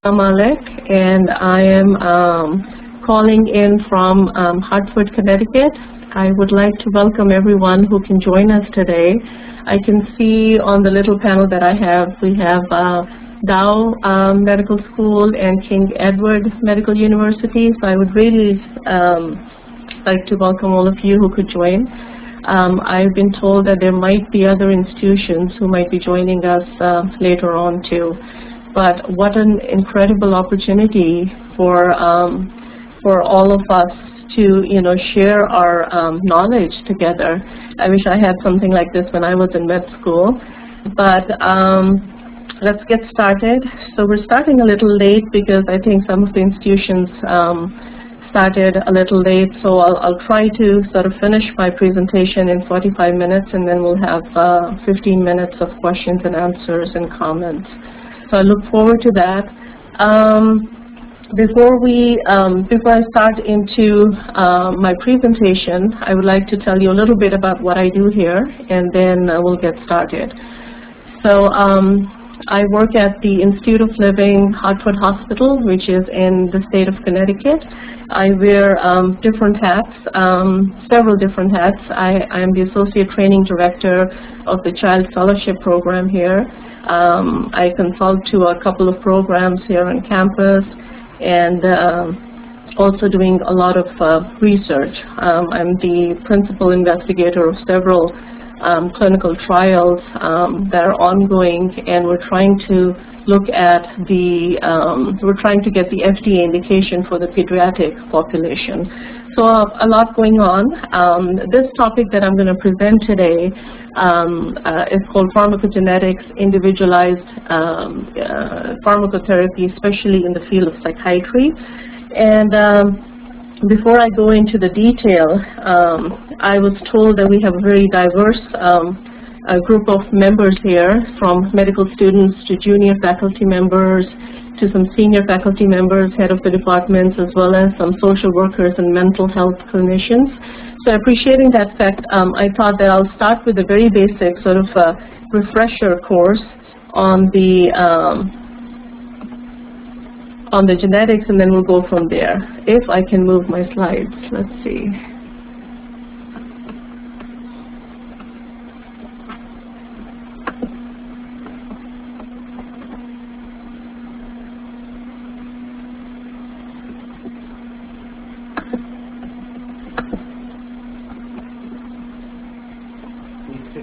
Malik, and I am calling in from Hartford, Connecticut. I would like to welcome everyone who can join us today. I can see on the little panel that I have, we have Dow Medical School and King Edward Medical University, so I would really like to welcome all of you who could join. I've been told that there might be other institutions who might be joining us later on too. But what an incredible opportunity for all of us to, share our knowledge together. I wish I had something like this when I was in med school. But let's get started. So we're starting a little late because I think some of the institutions started a little late. So I'll try to sort of finish my presentation in 45 minutes, and then we'll have 15 minutes of questions and answers and comments. So I look forward to that. Before I start into my presentation, I would like to tell you a little bit about what I do here, and then we'll get started. So I work at the Institute of Living Hartford Hospital, which is in the state of Connecticut. I wear different hats, several different hats. I am the Associate Training Director of the Child Fellowship Program here. I consult to a couple of programs here on campus, and also doing a lot of research. I'm the principal investigator of several clinical trials that are ongoing, and we're trying to look at we're trying to get the FDA indication for the pediatric population. So a lot going on. This topic that I'm going to present today is called Pharmacogenetics Individualized Pharmacotherapy, especially in the field of psychiatry. And before I go into the detail, I was told that we have a very diverse group of members here, from medical students to junior faculty members, to some senior faculty members, head of the departments, as well as some social workers and mental health clinicians. So appreciating that fact, I thought that I'll start with a very basic sort of refresher course on the genetics, and then we'll go from there. If I can move my slides, let's see.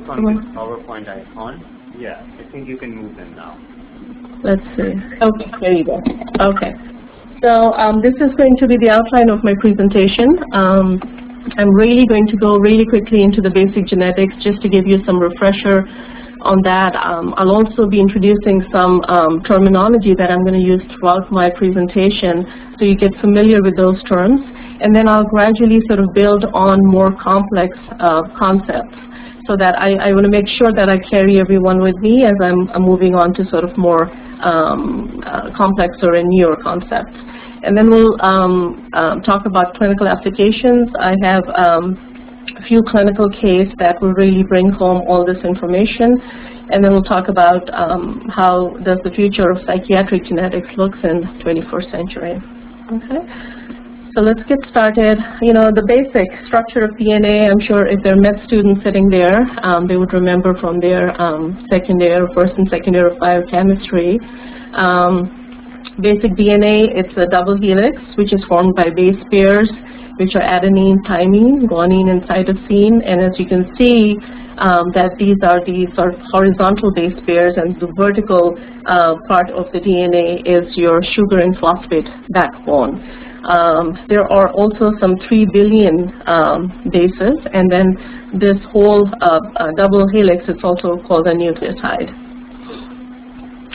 On the PowerPoint icon. Yeah, I think you can move them now. Let's see. Okay, there you go. Okay. So this is going to be the outline of my presentation. I'm really going to go really quickly into the basic genetics just to give you some refresher on that. I'll also be introducing some terminology that I'm going to use throughout my presentation so you get familiar with those terms. And then I'll gradually sort of build on more complex concepts, so that I want to make sure that I carry everyone with me as I'm moving on to sort of more complexer and newer concepts. And then we'll talk about clinical applications. I have a few clinical cases that will really bring home all this information. And then we'll talk about how does the future of psychiatric genetics looks in the 21st century. Okay. So let's get started. The basic structure of DNA, I'm sure if there are med students sitting there, they would remember from their first and second year of biochemistry. Basic DNA, it's a double helix, which is formed by base pairs, which are adenine, thymine, guanine, and cytosine. And as you can see, that these are the sort of horizontal base pairs, and the vertical part of the DNA is your sugar and phosphate backbone. There are also some 3 billion bases, and then this whole double helix is also called a nucleotide.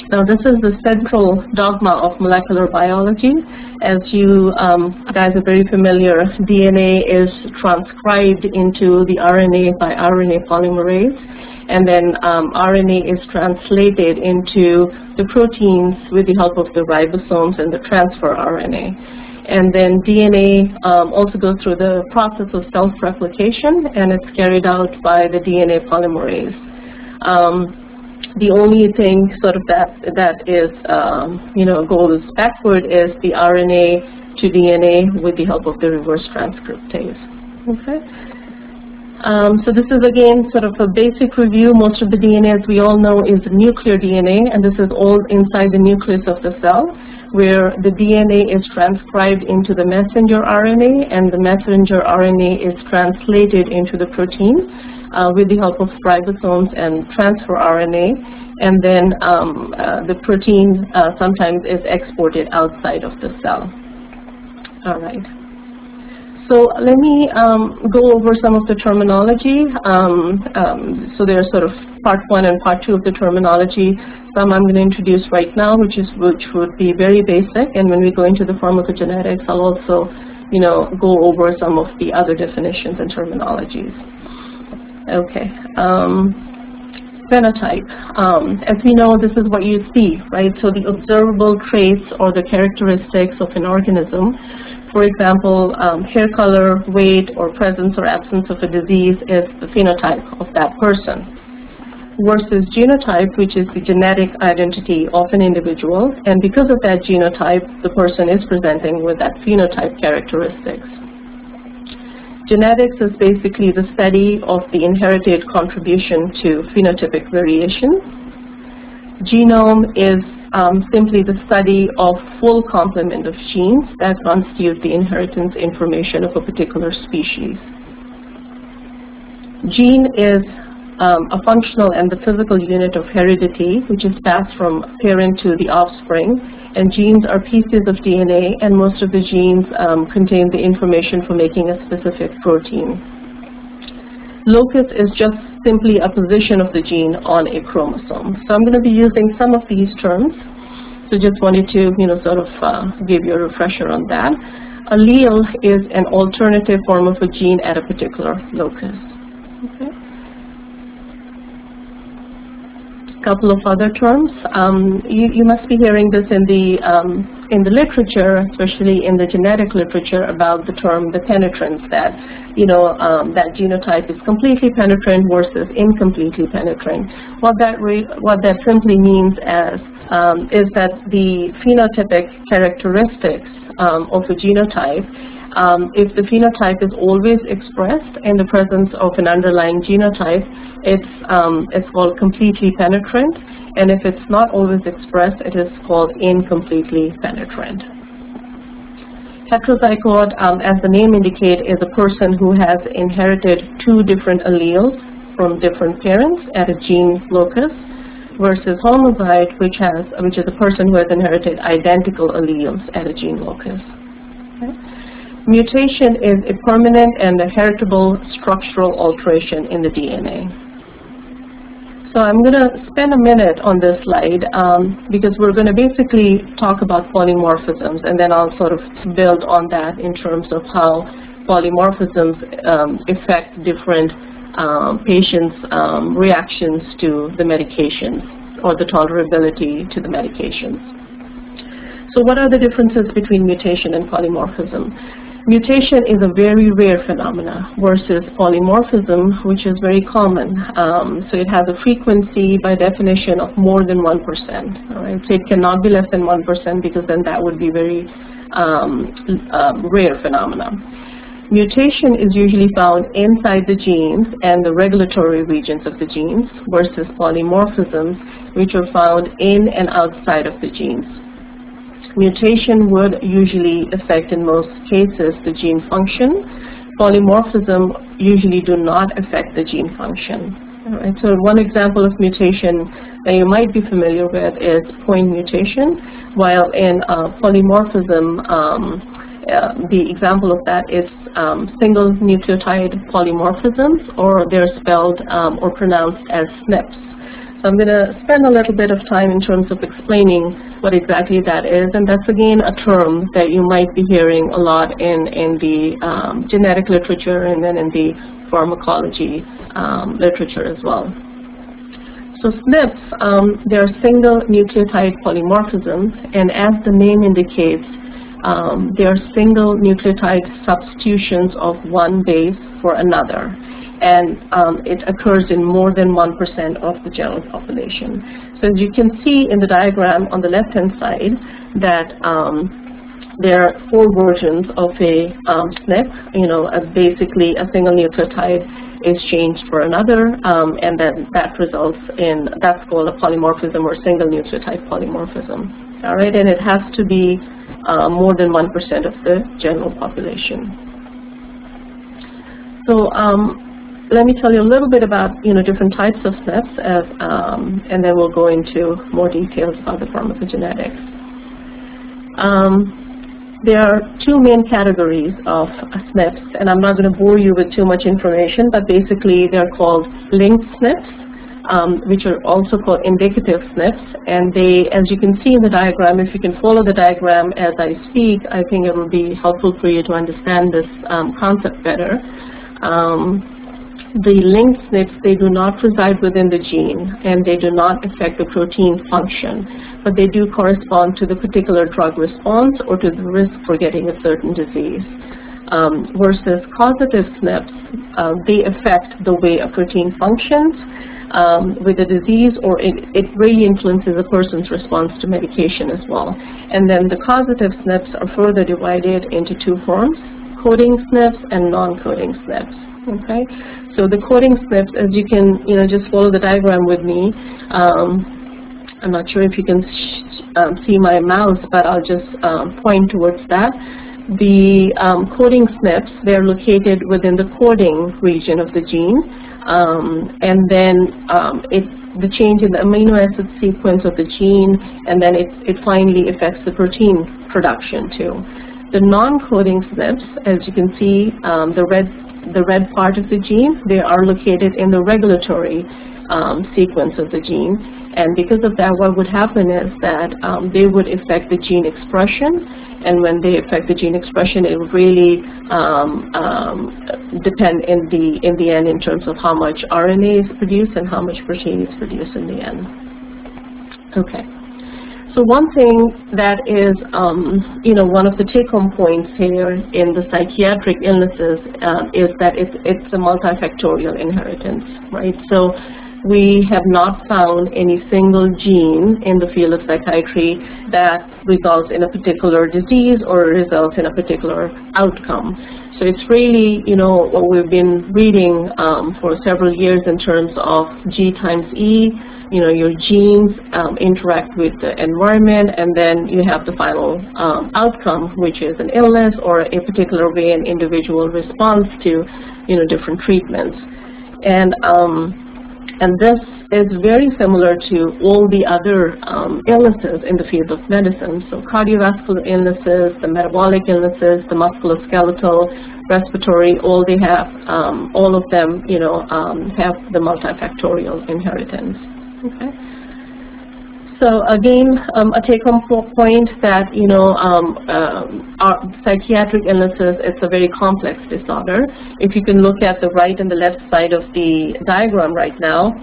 Now, this is the central dogma of molecular biology. As you guys are very familiar, DNA is transcribed into the RNA by RNA polymerase, and then RNA is translated into the proteins with the help of the ribosomes and the transfer RNA. And then DNA also goes through the process of self-replication, and it's carried out by the DNA polymerase. The only thing sort of that is, goes backward is the RNA to DNA with the help of the reverse transcriptase. Okay. So this is again sort of a basic review. Most of the DNA, as we all know, is nuclear DNA, and this is all inside the nucleus of the cell, where the DNA is transcribed into the messenger RNA, and the messenger RNA is translated into the protein with the help of ribosomes and transfer RNA, and then the protein sometimes is exported outside of the cell. All right. So let me go over some of the terminology. So there's sort of part 1 and part 2 of the terminology. Some I'm going to introduce right now, which would be very basic, and when we go into the pharmacogenetics, I'll also, go over some of the other definitions and terminologies. Okay. Phenotype. As we know, this is what you see, right? So the observable traits or the characteristics of an organism. For example, hair color, weight, or presence or absence of a disease is the phenotype of that person. Versus genotype, which is the genetic identity of an individual, and because of that genotype, the person is presenting with that phenotype characteristics. Genetics is basically the study of the inherited contribution to phenotypic variation. Genome is simply the study of full complement of genes that constitute the inheritance information of a particular species. Gene is a functional and the physical unit of heredity, which is passed from parent to the offspring, and genes are pieces of DNA, and most of the genes contain the information for making a specific protein. Locus is just simply a position of the gene on a chromosome. So I'm going to be using some of these terms. So just wanted to, sort of give you a refresher on that. Allele is an alternative form of a gene at a particular locus. Okay. Couple of other terms. You must be hearing this in the literature, especially in the genetic literature, about the term the penetrance, that that genotype is completely penetrant versus incompletely penetrant. What that simply means is that the phenotypic characteristics of a genotype, if the phenotype is always expressed in the presence of an underlying genotype, it's called completely penetrant, and if it's not always expressed, it is called incompletely penetrant. Heterozygote, as the name indicates, is a person who has inherited 2 different alleles from different parents at a gene locus, versus homozyte, which is a person who has inherited identical alleles at a gene locus. Okay. Mutation is a permanent and a heritable structural alteration in the DNA. So I'm going to spend a minute on this slide because we're going to basically talk about polymorphisms, and then I'll sort of build on that in terms of how polymorphisms affect different patients' reactions to the medications or the tolerability to the medications. So what are the differences between mutation and polymorphism? Mutation is a very rare phenomena versus polymorphism, which is very common. So it has a frequency by definition of more than 1%. All right? So it cannot be less than 1% because then that would be very rare phenomena. Mutation is usually found inside the genes and the regulatory regions of the genes versus polymorphisms, which are found in and outside of the genes. Mutation would usually affect, in most cases, the gene function. Polymorphism usually do not affect the gene function. All right, so one example of mutation that you might be familiar with is point mutation, while in polymorphism, the example of that is single nucleotide polymorphisms, or they're spelled or pronounced as SNPs. So I'm going to spend a little bit of time in terms of explaining what exactly that is, and that's again a term that you might be hearing a lot in the genetic literature and then in the pharmacology literature as well. So SNPs, they're single nucleotide polymorphisms, and as the name indicates, they are single nucleotide substitutions of one base for another. and it occurs in more than 1% of the general population. So as you can see in the diagram on the left-hand side that there are 4 versions of a SNP. Basically a single nucleotide is changed for another, and then that results in, that's called a polymorphism or single nucleotide polymorphism. All right, and it has to be more than 1% of the general population. So let me tell you a little bit about different types of SNPs, and then we'll go into more details about the pharmacogenetics. There are 2 main categories of SNPs, and I'm not going to bore you with too much information, but basically they're called linked SNPs, which are also called indicative SNPs, and they, as you can see in the diagram, if you can follow the diagram as I speak, I think it will be helpful for you to understand this concept better. The linked SNPs, they do not reside within the gene, and they do not affect the protein function, but they do correspond to the particular drug response or to the risk for getting a certain disease. Versus causative SNPs, they affect the way a protein functions with a disease, or it really influences a person's response to medication as well. And then the causative SNPs are further divided into 2 forms, coding SNPs and non-coding SNPs. Okay, so the coding SNPs, as you can just follow the diagram with me. I'm not sure if you can see my mouse, but I'll just point towards that. The coding SNPs, they're located within the coding region of the gene, and then the change in the amino acid sequence of the gene, and then it finally affects the protein production too. The non-coding SNPs, as you can see, the red part of the gene, they are located in the regulatory sequence of the gene, and because of that, what would happen is that they would affect the gene expression, and when they affect the gene expression, it would really depend in the end in terms of how much RNA is produced and how much protein is produced in the end. Okay. So one thing that is, one of the take-home points here in the psychiatric illnesses is that it's a multifactorial inheritance, right? So we have not found any single gene in the field of psychiatry that results in a particular disease or results in a particular outcome. So it's really, what we've been reading for several years in terms of G times E. Your genes interact with the environment, and then you have the final outcome, which is an illness or a particular way an individual responds to, different treatments. And this is very similar to all the other illnesses in the field of medicine. So cardiovascular illnesses, the metabolic illnesses, the musculoskeletal, respiratory, all they have, all of them, have the multifactorial inheritance. Okay. So again, a take-home point that our psychiatric illnesses, it's a very complex disorder. If you can look at the right and the left side of the diagram right now,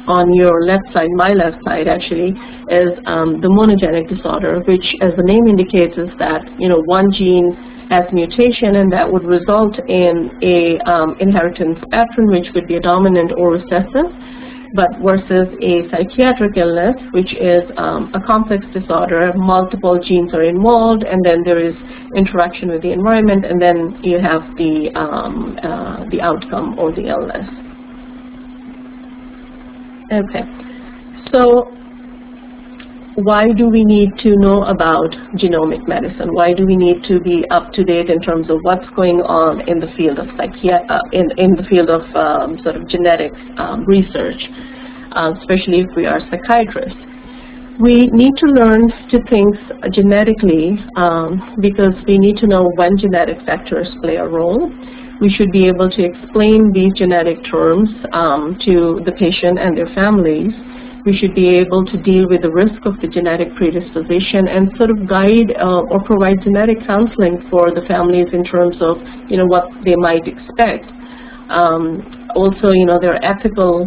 on your left side, my left side actually, is the monogenic disorder, which, as the name indicates, is that one gene has mutation, and that would result in a inheritance pattern, which could be a dominant or recessive. But versus a psychiatric illness, which is a complex disorder, multiple genes are involved, and then there is interaction with the environment, and then you have the outcome or the illness. Okay, so why do we need to know about genomic medicine? Why do we need to be up to date in terms of what's going on in the field of in the field of sort of genetics research, especially if we are psychiatrists? We need to learn to think genetically because we need to know when genetic factors play a role. We should be able to explain these genetic terms to the patient and their families. We should be able to deal with the risk of the genetic predisposition and sort of guide or provide genetic counseling for the families in terms of, what they might expect. Also, there are ethical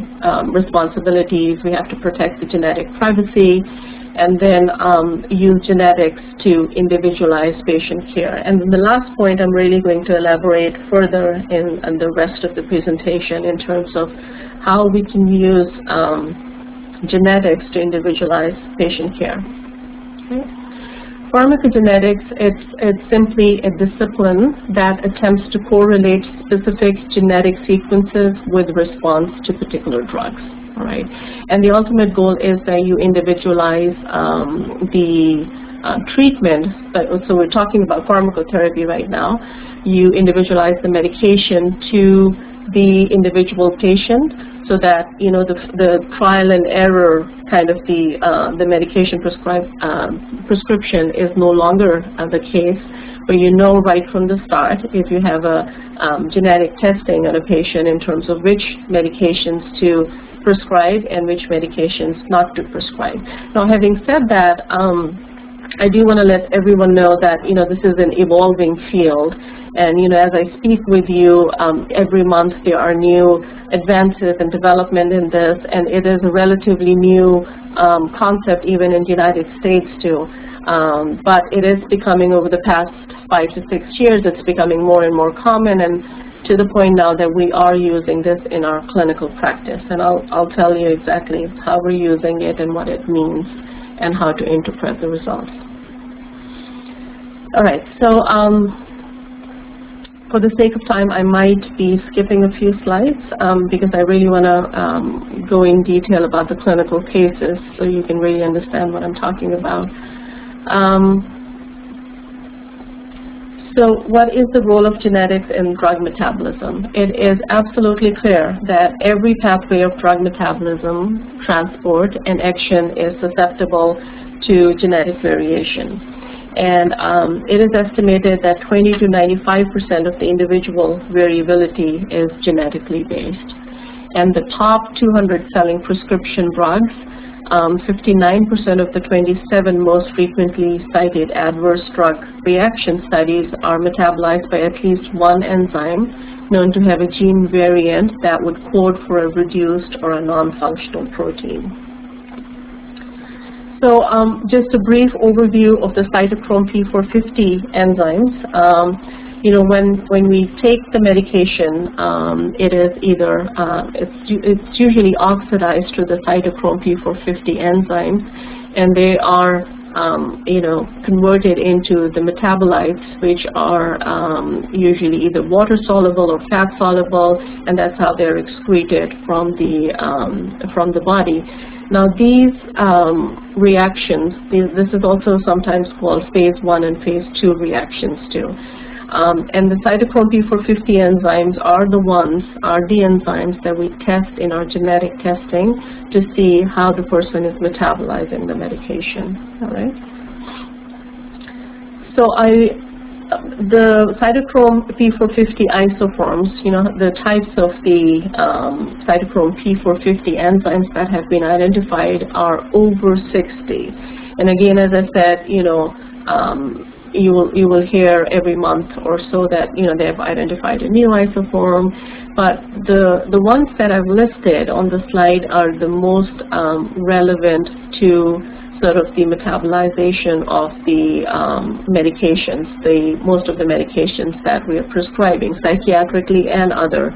responsibilities. We have to protect the genetic privacy, and then use genetics to individualize patient care. And the last point I'm really going to elaborate further in the rest of the presentation in terms of how we can use genetics to individualize patient care. Okay. Pharmacogenetics, it's simply a discipline that attempts to correlate specific genetic sequences with response to particular drugs. All right, and the ultimate goal is that you individualize the treatment. So we're talking about pharmacotherapy right now. You individualize the medication to the individual patient, so that the trial and error kind of the medication prescription is no longer the case, but right from the start if you have a genetic testing on a patient in terms of which medications to prescribe and which medications not to prescribe. Now, having said that, I do want to let everyone know that this is an evolving field, and as I speak with you every month, there are new advances and development in this, and it is a relatively new concept even in the United States too. But it is becoming, over the past 5 to 6 years, it's becoming more and more common, and to the point now that we are using this in our clinical practice. And I'll tell you exactly how we're using it and what it means and how to interpret the results. All right, so for the sake of time, I might be skipping a few slides because I really want to go in detail about the clinical cases so you can really understand what I'm talking about. So what is the role of genetics in drug metabolism? It is absolutely clear that every pathway of drug metabolism, transport, and action is susceptible to genetic variation. And it is estimated that 20 to 95% of the individual variability is genetically based. And the top 200 selling prescription drugs, 59% of the 27 most frequently cited adverse drug reaction studies are metabolized by at least one enzyme known to have a gene variant that would code for a reduced or a non-functional protein. So just a brief overview of the Cytochrome P450 enzymes. When we take the medication, it is either, it's usually oxidized to the Cytochrome P450 enzymes, and they are, converted into the metabolites, which are usually either water-soluble or fat-soluble, and that's how they're excreted from the body. Now, these reactions, this is also sometimes called phase 1 and phase 2 reactions too. And the Cytochrome P450 enzymes are the enzymes that we test in our genetic testing to see how the person is metabolizing the medication. All right. So the Cytochrome P450 isoforms, the types of the Cytochrome P450 enzymes that have been identified are over 60. And again, as I said, you will hear every month or so that they have identified a new isoform, but the ones that I've listed on the slide are the most relevant to sort of the metabolization of the medications, most of the medications that we are prescribing psychiatrically and other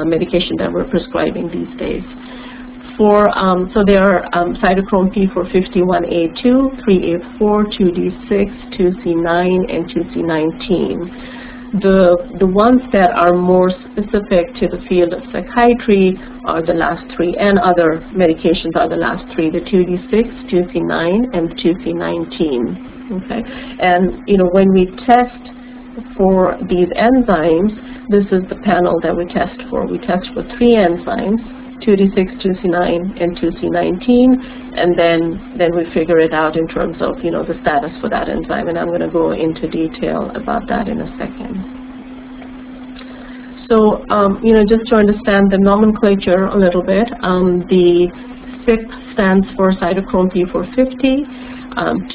medication that we're prescribing these days. So there are Cytochrome P450 1A2, 3A4, 2D6, 2C9, and 2C19. The ones that are more specific to the field of psychiatry are the last three, and other medications are the last three, the 2D6, 2C9, and 2C19. Okay, and when we test for these enzymes, this is the panel that we test for. We test for 3 enzymes, 2D6, 2C9, and 2C19, and then we figure it out in terms of the status for that enzyme, and I'm going to go into detail about that in a second. So just to understand the nomenclature a little bit, the CYP stands for Cytochrome P450,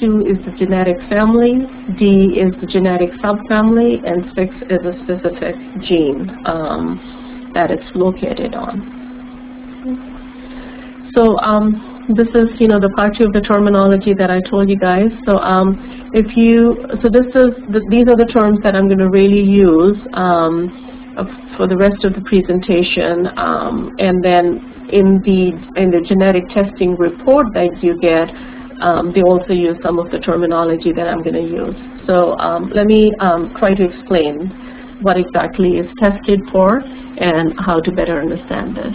2 is the genetic family, D is the genetic subfamily, and 6 is a specific gene that it's located on. So this is, the part 2 of the terminology that I told you guys. So these are the terms that I'm going to really use for the rest of the presentation, and then in the genetic testing report that you get, they also use some of the terminology that I'm going to use. So let me try to explain what exactly is tested for and how to better understand this.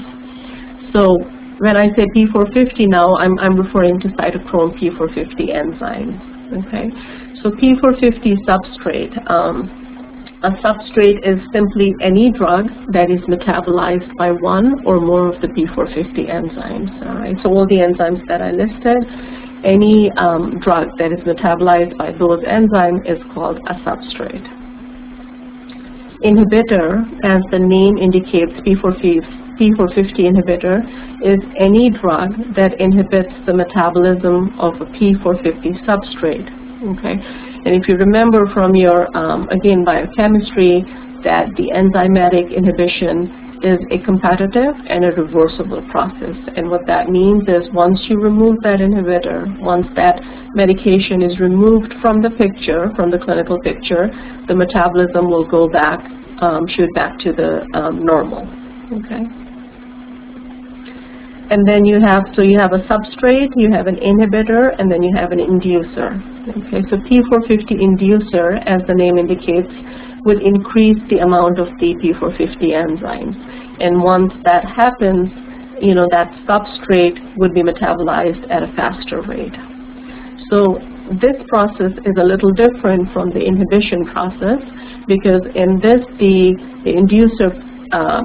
So when I say P450 now, I'm referring to Cytochrome P450 enzymes. Okay, so P450 substrate. A substrate is simply any drug that is metabolized by one or more of the P450 enzymes. All right, so all the enzymes that I listed, any drug that is metabolized by those enzymes is called a substrate. Inhibitor, as the name indicates, P450 inhibitor is any drug that inhibits the metabolism of a P450 substrate. Okay, and if you remember from your again biochemistry, that the enzymatic inhibition is a competitive and a reversible process. And what that means is once you remove that inhibitor, once that medication is removed from the picture, from the clinical picture, the metabolism will go back, shoot back to the normal. Okay. And then you have a substrate, you have an inhibitor, and then you have an inducer. Okay, so P450 inducer, as the name indicates, would increase the amount of the P450 enzymes. And once that happens, that substrate would be metabolized at a faster rate. So this process is a little different from the inhibition process, because in this, the inducer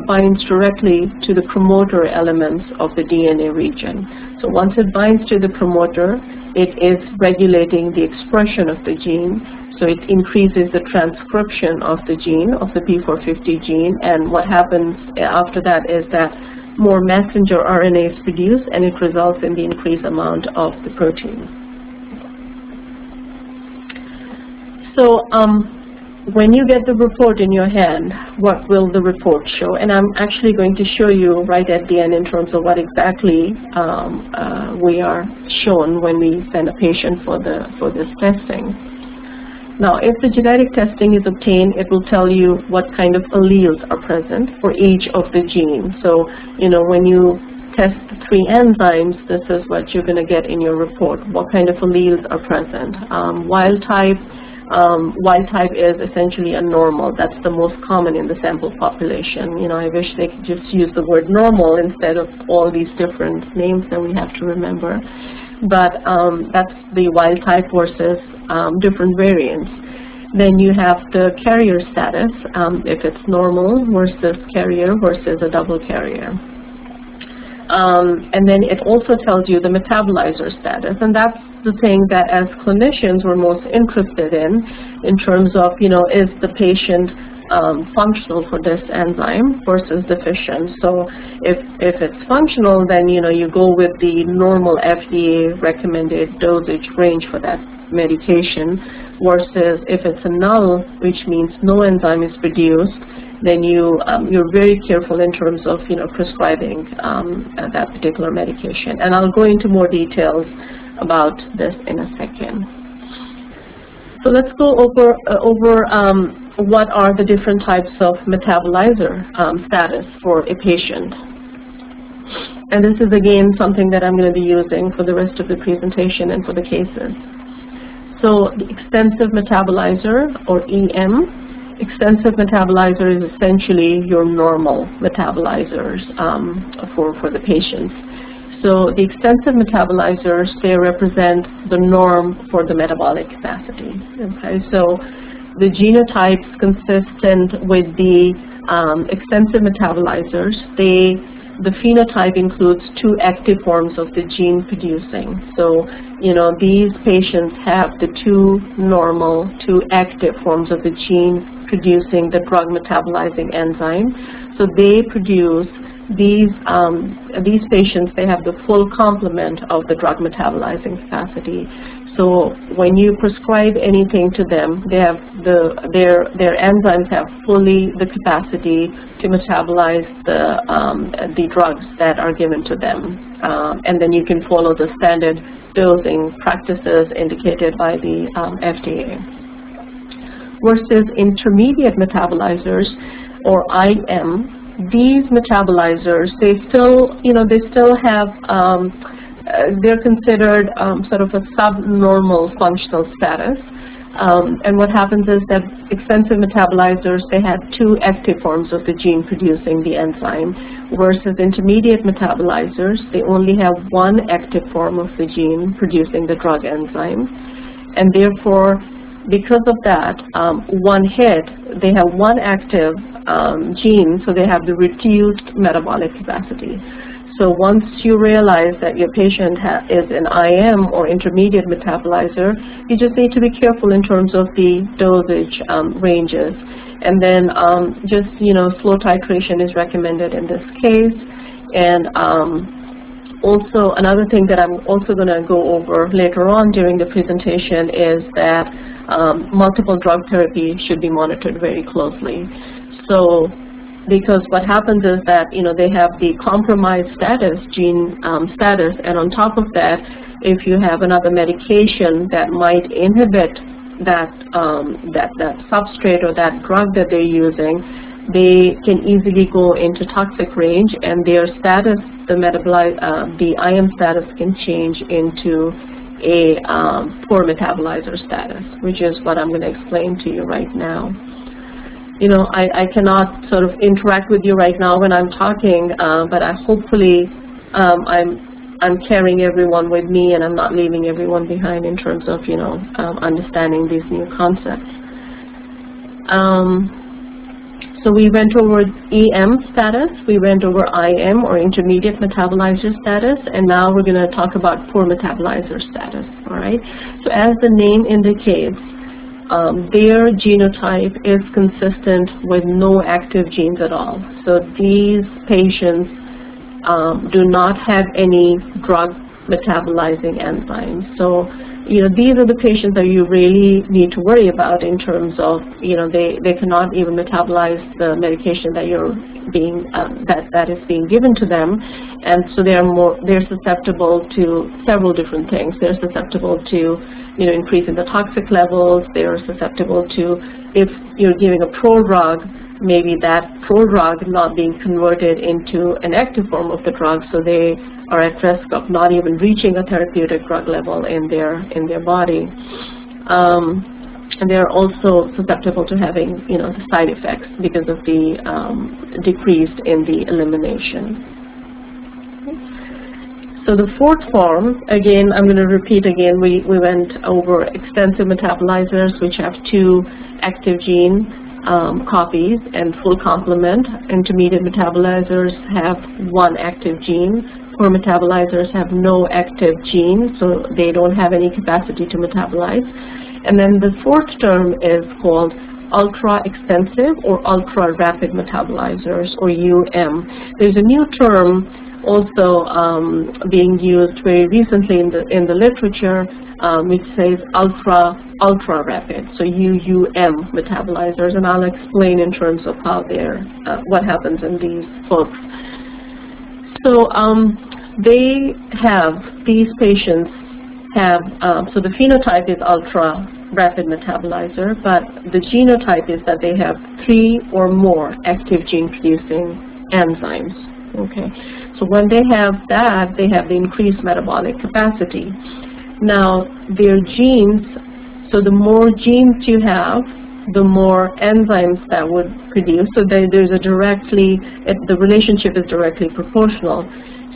binds directly to the promoter elements of the DNA region. So once it binds to the promoter, it is regulating the expression of the gene. So it increases the transcription of the gene, of the P450 gene, and what happens after that is that more messenger RNA is produced, and it results in the increased amount of the protein. So when you get the report in your hand, what will the report show? And I'm actually going to show you right at the end in terms of what exactly we are shown when we send a patient for this testing. Now, if the genetic testing is obtained, it will tell you what kind of alleles are present for each of the genes. So, when you test the 3 enzymes, this is what you're going to get in your report. What kind of alleles are present? Wild type is essentially a normal. That's the most common in the sample population. I wish they could just use the word normal instead of all these different names that we have to remember. But that's the wild type versus different variants. Then you have the carrier status, if it's normal versus carrier versus a double carrier. And then it also tells you the metabolizer status, and that's the thing that as clinicians we're most interested in terms of, is the patient functional for this enzyme versus deficient. So if it's functional, then you go with the normal FDA recommended dosage range for that medication, versus if it's a null, which means no enzyme is produced, then you're very careful in terms of prescribing that particular medication. And I'll go into more details about this in a second. So let's go over what are the different types of metabolizer status for a patient. And this is again something that I'm going to be using for the rest of the presentation and for the cases. So the extensive metabolizer, or EM, extensive metabolizer is essentially your normal metabolizers for the patients. So the extensive metabolizers, they represent the norm for the metabolic capacity. Okay, so the genotypes consistent with the extensive metabolizers, the phenotype includes 2 active forms of the gene producing. So, these patients have the 2 normal, 2 active forms of the gene producing the drug metabolizing enzyme. So they produce these patients, they have the full complement of the drug metabolizing capacity. So when you prescribe anything to them, they have their enzymes have fully the capacity to metabolize the drugs that are given to them, and then you can follow the standard dosing practices indicated by the FDA. Versus intermediate metabolizers, or IM, these metabolizers, they still have, they're considered sort of a subnormal functional status. And what happens is that expensive metabolizers, they have two active forms of the gene producing the enzyme, versus intermediate metabolizers, they only have one active form of the gene producing the drug enzyme. And therefore, because of that, one hit, they have one active gene, so they have the reduced metabolic capacity. So once you realize that your patient is an IM or intermediate metabolizer, you just need to be careful in terms of the dosage ranges. And then just, slow titration is recommended in this case. And also, another thing that I'm also going to go over later on during the presentation is that multiple drug therapy should be monitored very closely. So, because what happens is that, they have the compromised gene status, and on top of that, if you have another medication that might inhibit that substrate or that drug that they're using, they can easily go into toxic range, and their status, the IM status, can change into a poor metabolizer status, which is what I'm going to explain to you right now. I cannot sort of interact with you right now when I'm talking, but hopefully I'm carrying everyone with me, and I'm not leaving everyone behind in terms of, understanding these new concepts. So we went over EM status, we went over IM or intermediate metabolizer status, and now we're going to talk about poor metabolizer status, all right? So as the name indicates, their genotype is consistent with no active genes at all. So these patients do not have any drug metabolizing enzymes. So, these are the patients that you really need to worry about in terms of, they cannot even metabolize the medication that that is being given to them, and so they're susceptible to several different things. They're susceptible to, increasing the toxic levels. They're susceptible to, if you're giving a prodrug, maybe that prodrug not being converted into an active form of the drug, so they are at risk of not even reaching a therapeutic drug level in their body. And they're also susceptible to having, the side effects because of the decrease in the elimination. So the fourth form, again, I'm going to repeat again, we went over extensive metabolizers, which have two active gene copies and full complement. Intermediate metabolizers have one active gene. Poor metabolizers have no active gene, so they don't have any capacity to metabolize. And then the fourth term is called ultra-extensive or ultra-rapid metabolizers, or UM. There's a new term also being used very recently in the literature, which says ultra-rapid, so UUM metabolizers, and I'll explain in terms of how what happens in these folks. So these patients have, so the phenotype is ultra-rapid metabolizer, but the genotype is that they have 3 or more active gene-producing enzymes. Okay, so when they have that, they have the increased metabolic capacity. Now, their genes, so the more genes you have, the more enzymes that would produce. So there's the relationship is directly proportional.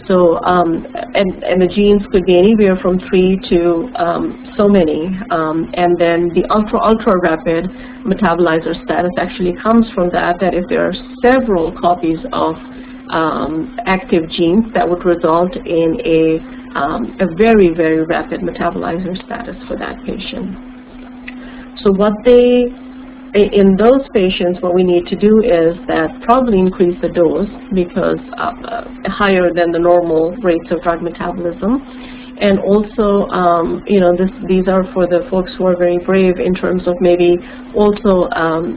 So, and the genes could be anywhere from 3 to so many. And then the ultra-rapid metabolizer status actually comes from that if there are several copies of active genes, that would result in a very, very rapid metabolizer status for that patient. So in those patients, what we need to do is that probably increase the dose, because higher than the normal rates of drug metabolism, And also, these are for the folks who are very brave in terms of maybe also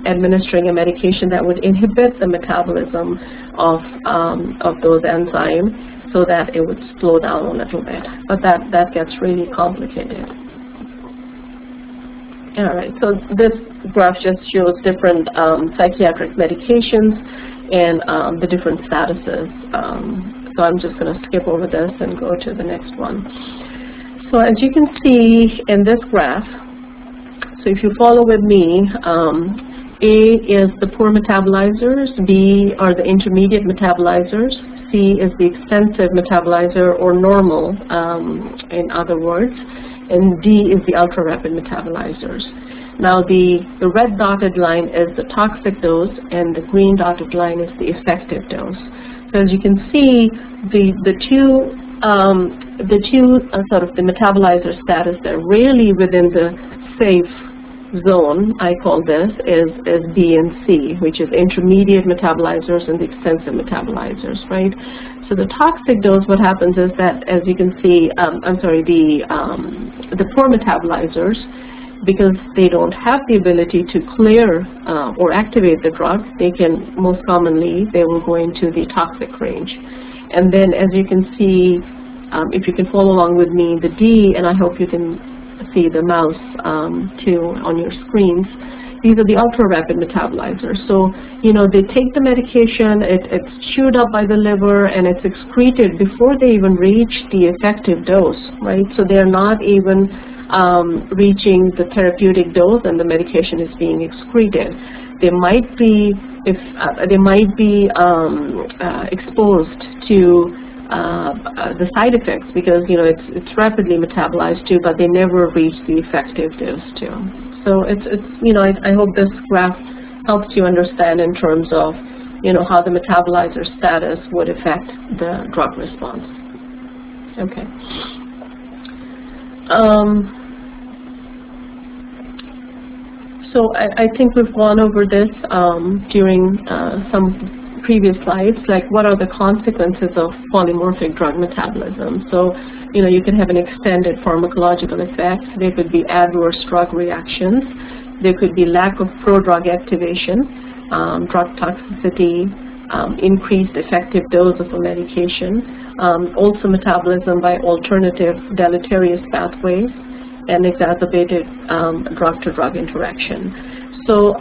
administering a medication that would inhibit the metabolism of those enzymes so that it would slow down a little bit. But that gets really complicated. All right, so this graph just shows different psychiatric medications and the different statuses. So I'm just going to skip over this and go to the next one. So as you can see in this graph, so if you follow with me, A is the poor metabolizers, B are the intermediate metabolizers, C is the extensive metabolizer or normal, in other words, and D is the ultra-rapid metabolizers. Now the red dotted line is the toxic dose and the green dotted line is the effective dose. So as you can see, the two sort of the metabolizer status that are really within the safe zone, I call this, is B and C, which is intermediate metabolizers and the extensive metabolizers, right? So the toxic dose, what happens is that, as you can see, the poor metabolizers, because they don't have the ability to clear or activate the drug, they can most commonly, they will go into the toxic range. And then as you can see, if you can follow along with me, the D, and I hope you can see the mouse too on your screens, these are the ultra-rapid metabolizers. So, they take the medication, it's chewed up by the liver, and it's excreted before they even reach the effective dose, right? So they're not even reaching the therapeutic dose and the medication is being excreted. They might be exposed to the side effects because it's rapidly metabolized too, but they never reach the effective dose too. So I hope this graph helps you understand in terms of how the metabolizer status would affect the drug response. Okay. So I think we've gone over this during some previous slides, like what are the consequences of polymorphic drug metabolism. So, you can have an extended pharmacological effect. There could be adverse drug reactions. There could be lack of prodrug activation, drug toxicity, increased effective dose of a medication, also metabolism by alternative deleterious pathways, and exacerbated drug-to-drug interaction. So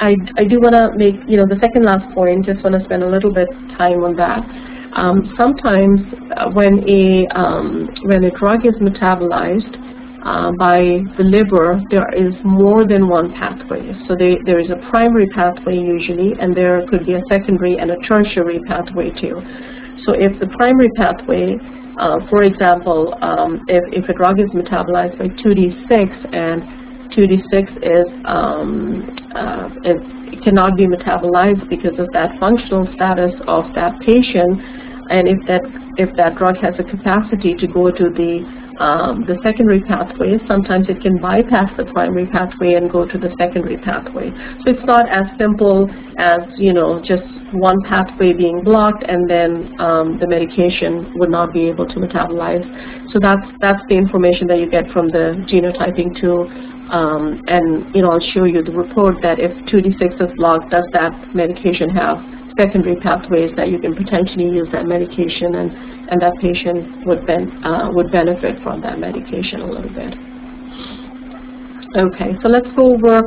I do want to make, the second last point, just want to spend a little bit time on that. Sometimes when a drug is metabolized by the liver, there is more than one pathway. So there is a primary pathway usually, and there could be a secondary and a tertiary pathway too. So if the primary pathway, for example, if a drug is metabolized by 2D6 and 2D6 it cannot be metabolized because of that functional status of that patient, and if that drug has a capacity to go to the secondary pathway, sometimes it can bypass the primary pathway and go to the secondary pathway. So it's not as simple as just one pathway being blocked and then the medication would not be able to metabolize. So that's the information that you get from the genotyping tool. And I'll show you the report that if 2D6 is blocked, does that medication have secondary pathways that you can potentially use that medication, and that patient would benefit from that medication a little bit. Okay, so let's go over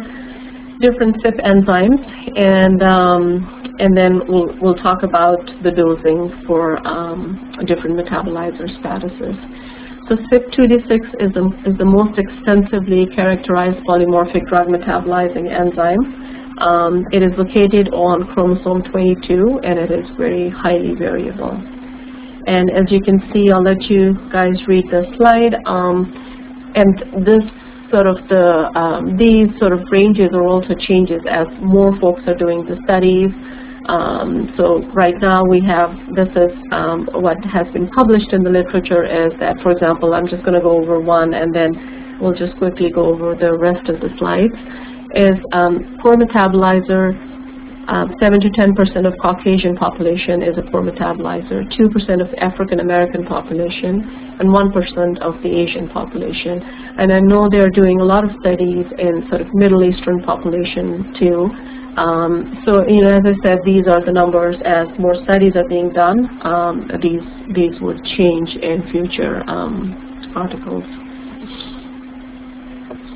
different CYP enzymes, and then we'll talk about the dosing for different metabolizer statuses. So CYP2D6 is the most extensively characterized polymorphic drug metabolizing enzyme. It is located on chromosome 22, and it is very highly variable. And as you can see, I'll let you guys read the slide. And this sort of these sort of ranges or also changes as more folks are doing the studies. So right now we have, this is what has been published in the literature is that, for example, I'm just going to go over one and then we'll just quickly go over the rest of the slides, is poor metabolizer 7 to 10% of Caucasian population is a poor metabolizer, 2% of African American population, and 1% of the Asian population. And I know they're doing a lot of studies in sort of Middle Eastern population too. So, as I said, these are the numbers. As more studies are being done, these would change in future articles.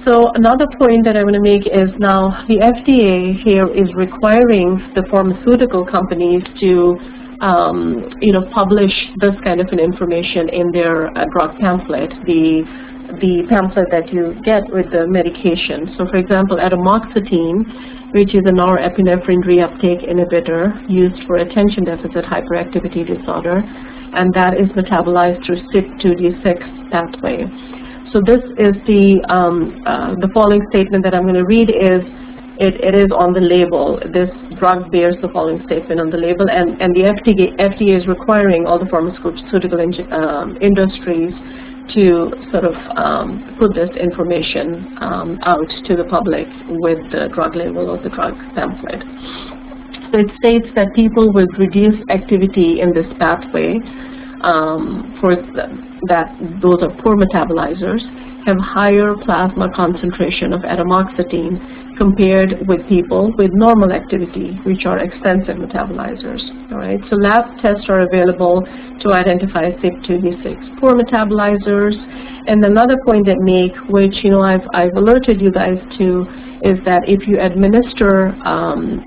So another point that I want to make is now the FDA here is requiring the pharmaceutical companies to, publish this kind of an information in their drug pamphlet, the pamphlet that you get with the medication. So for example, atomoxetine, which is a norepinephrine reuptake inhibitor used for attention deficit hyperactivity disorder, and that is metabolized through CYP2D6 pathway. So this is the following statement that I'm going to read is, it is on the label. This drug bears the following statement on the label, and the FDA is requiring all the pharmaceutical industries to sort of put this information out to the public with the drug label or the drug pamphlet. So it states that people with reduced activity in this pathway, those are poor metabolizers, have higher plasma concentration of atomoxetine compared with people with normal activity, which are extensive metabolizers. All right, so lab tests are available to identify CYP2D6 poor metabolizers. And another point that make, which I've alerted you guys to, is that if you administer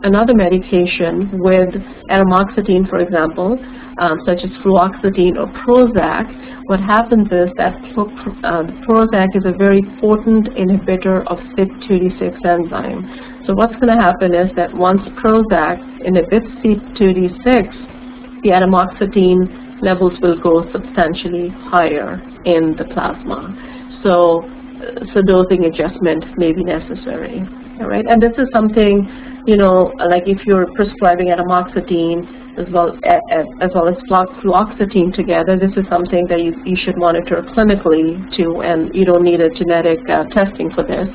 another medication with atomoxetine, for example, such as fluoxetine or Prozac, what happens is that Prozac is a very potent inhibitor of CYP2D6 enzyme. So what's going to happen is that once Prozac inhibits CYP2D6, the atomoxetine levels will go substantially higher in the plasma. So dosing adjustment may be necessary. All right, and this is something, like if you're prescribing atomoxetine as well as fluoxetine together, this is something that you should monitor clinically too, and you don't need a genetic testing for this.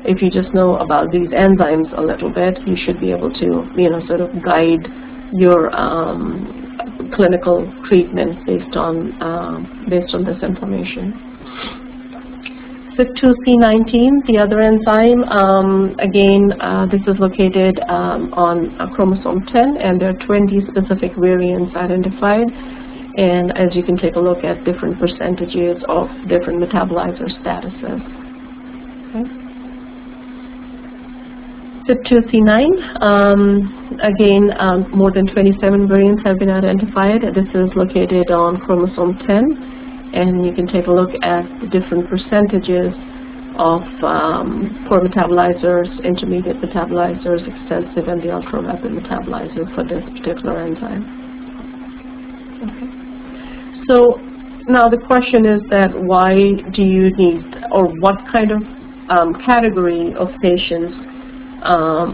If you just know about these enzymes a little bit, you should be able to, sort of guide your clinical treatment based on this information. CYP2C19, the other enzyme, again, this is located on chromosome 10, and there are 20 specific variants identified. And as you can take a look at different percentages of different metabolizer statuses. Okay. CYP2C9, again, more than 27 variants have been identified. This is located on chromosome 10. And you can take a look at the different percentages of poor metabolizers, intermediate metabolizers, extensive, and the ultra-rapid metabolizer for this particular enzyme. Okay. So now the question is that why do you need, or what kind of category of patients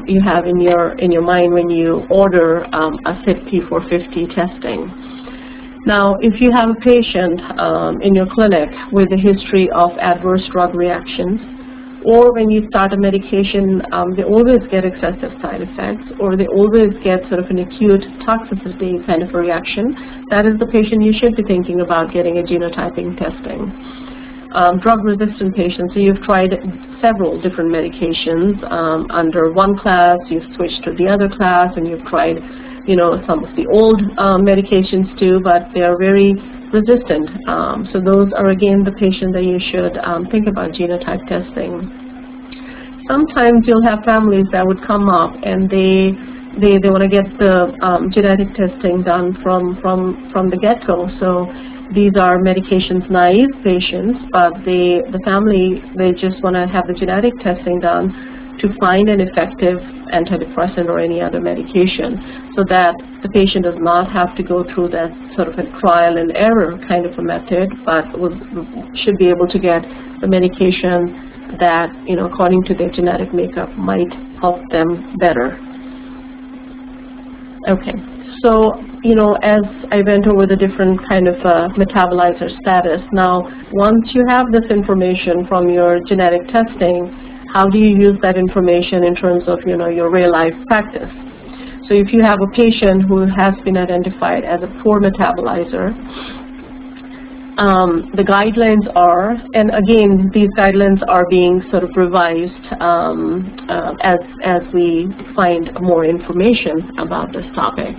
you have in your mind when you order a CYP P450 testing? Now, if you have a patient in your clinic with a history of adverse drug reactions, or when you start a medication, they always get excessive side effects, or they always get sort of an acute toxicity kind of a reaction, that is the patient you should be thinking about getting a genotyping testing. Drug-resistant patients, so you've tried several different medications under one class, you've switched to the other class, and you've tried some of the old medications too, but they are very resistant. So those are again the patient that you should think about genotype testing. Sometimes you'll have families that would come up and they want to get the genetic testing done from the get-go. So these are medications naive patients, but the family, they just want to have the genetic testing done to find an effective antidepressant or any other medication, so that the patient does not have to go through that sort of a trial and error kind of a method, but should be able to get the medication that, according to their genetic makeup, might help them better. Okay, so, as I went over the different kind of metabolizer status, now, once you have this information from your genetic testing, how do you use that information in terms of, your real-life practice? So if you have a patient who has been identified as a poor metabolizer, the guidelines are, and again, these guidelines are being sort of revised as we find more information about this topic.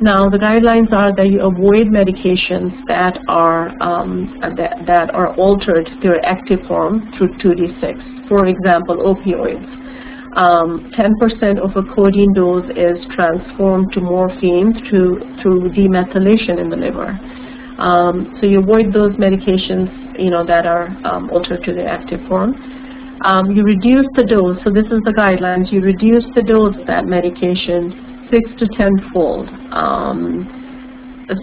Now, the guidelines are that you avoid medications that are altered their active form through 2D6. For example, opioids. 10% of a codeine dose is transformed to morphine through demethylation in the liver. So you avoid those medications, that are altered to the active form. You reduce the dose. So this is the guidelines. You reduce the dose of that medication 6 to 10-fold.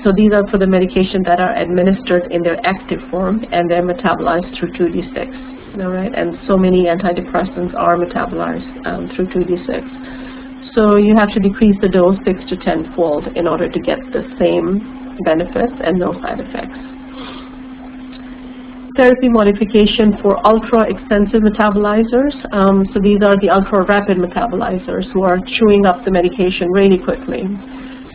So these are for the medications that are administered in their active form and they're metabolized through 2D6. All right, and so many antidepressants are metabolized through 2D6. So you have to decrease the dose 6 to 10-fold in order to get the same benefits and no side effects. Therapy modification for ultra-extensive metabolizers. So these are the ultra-rapid metabolizers who are chewing up the medication really quickly.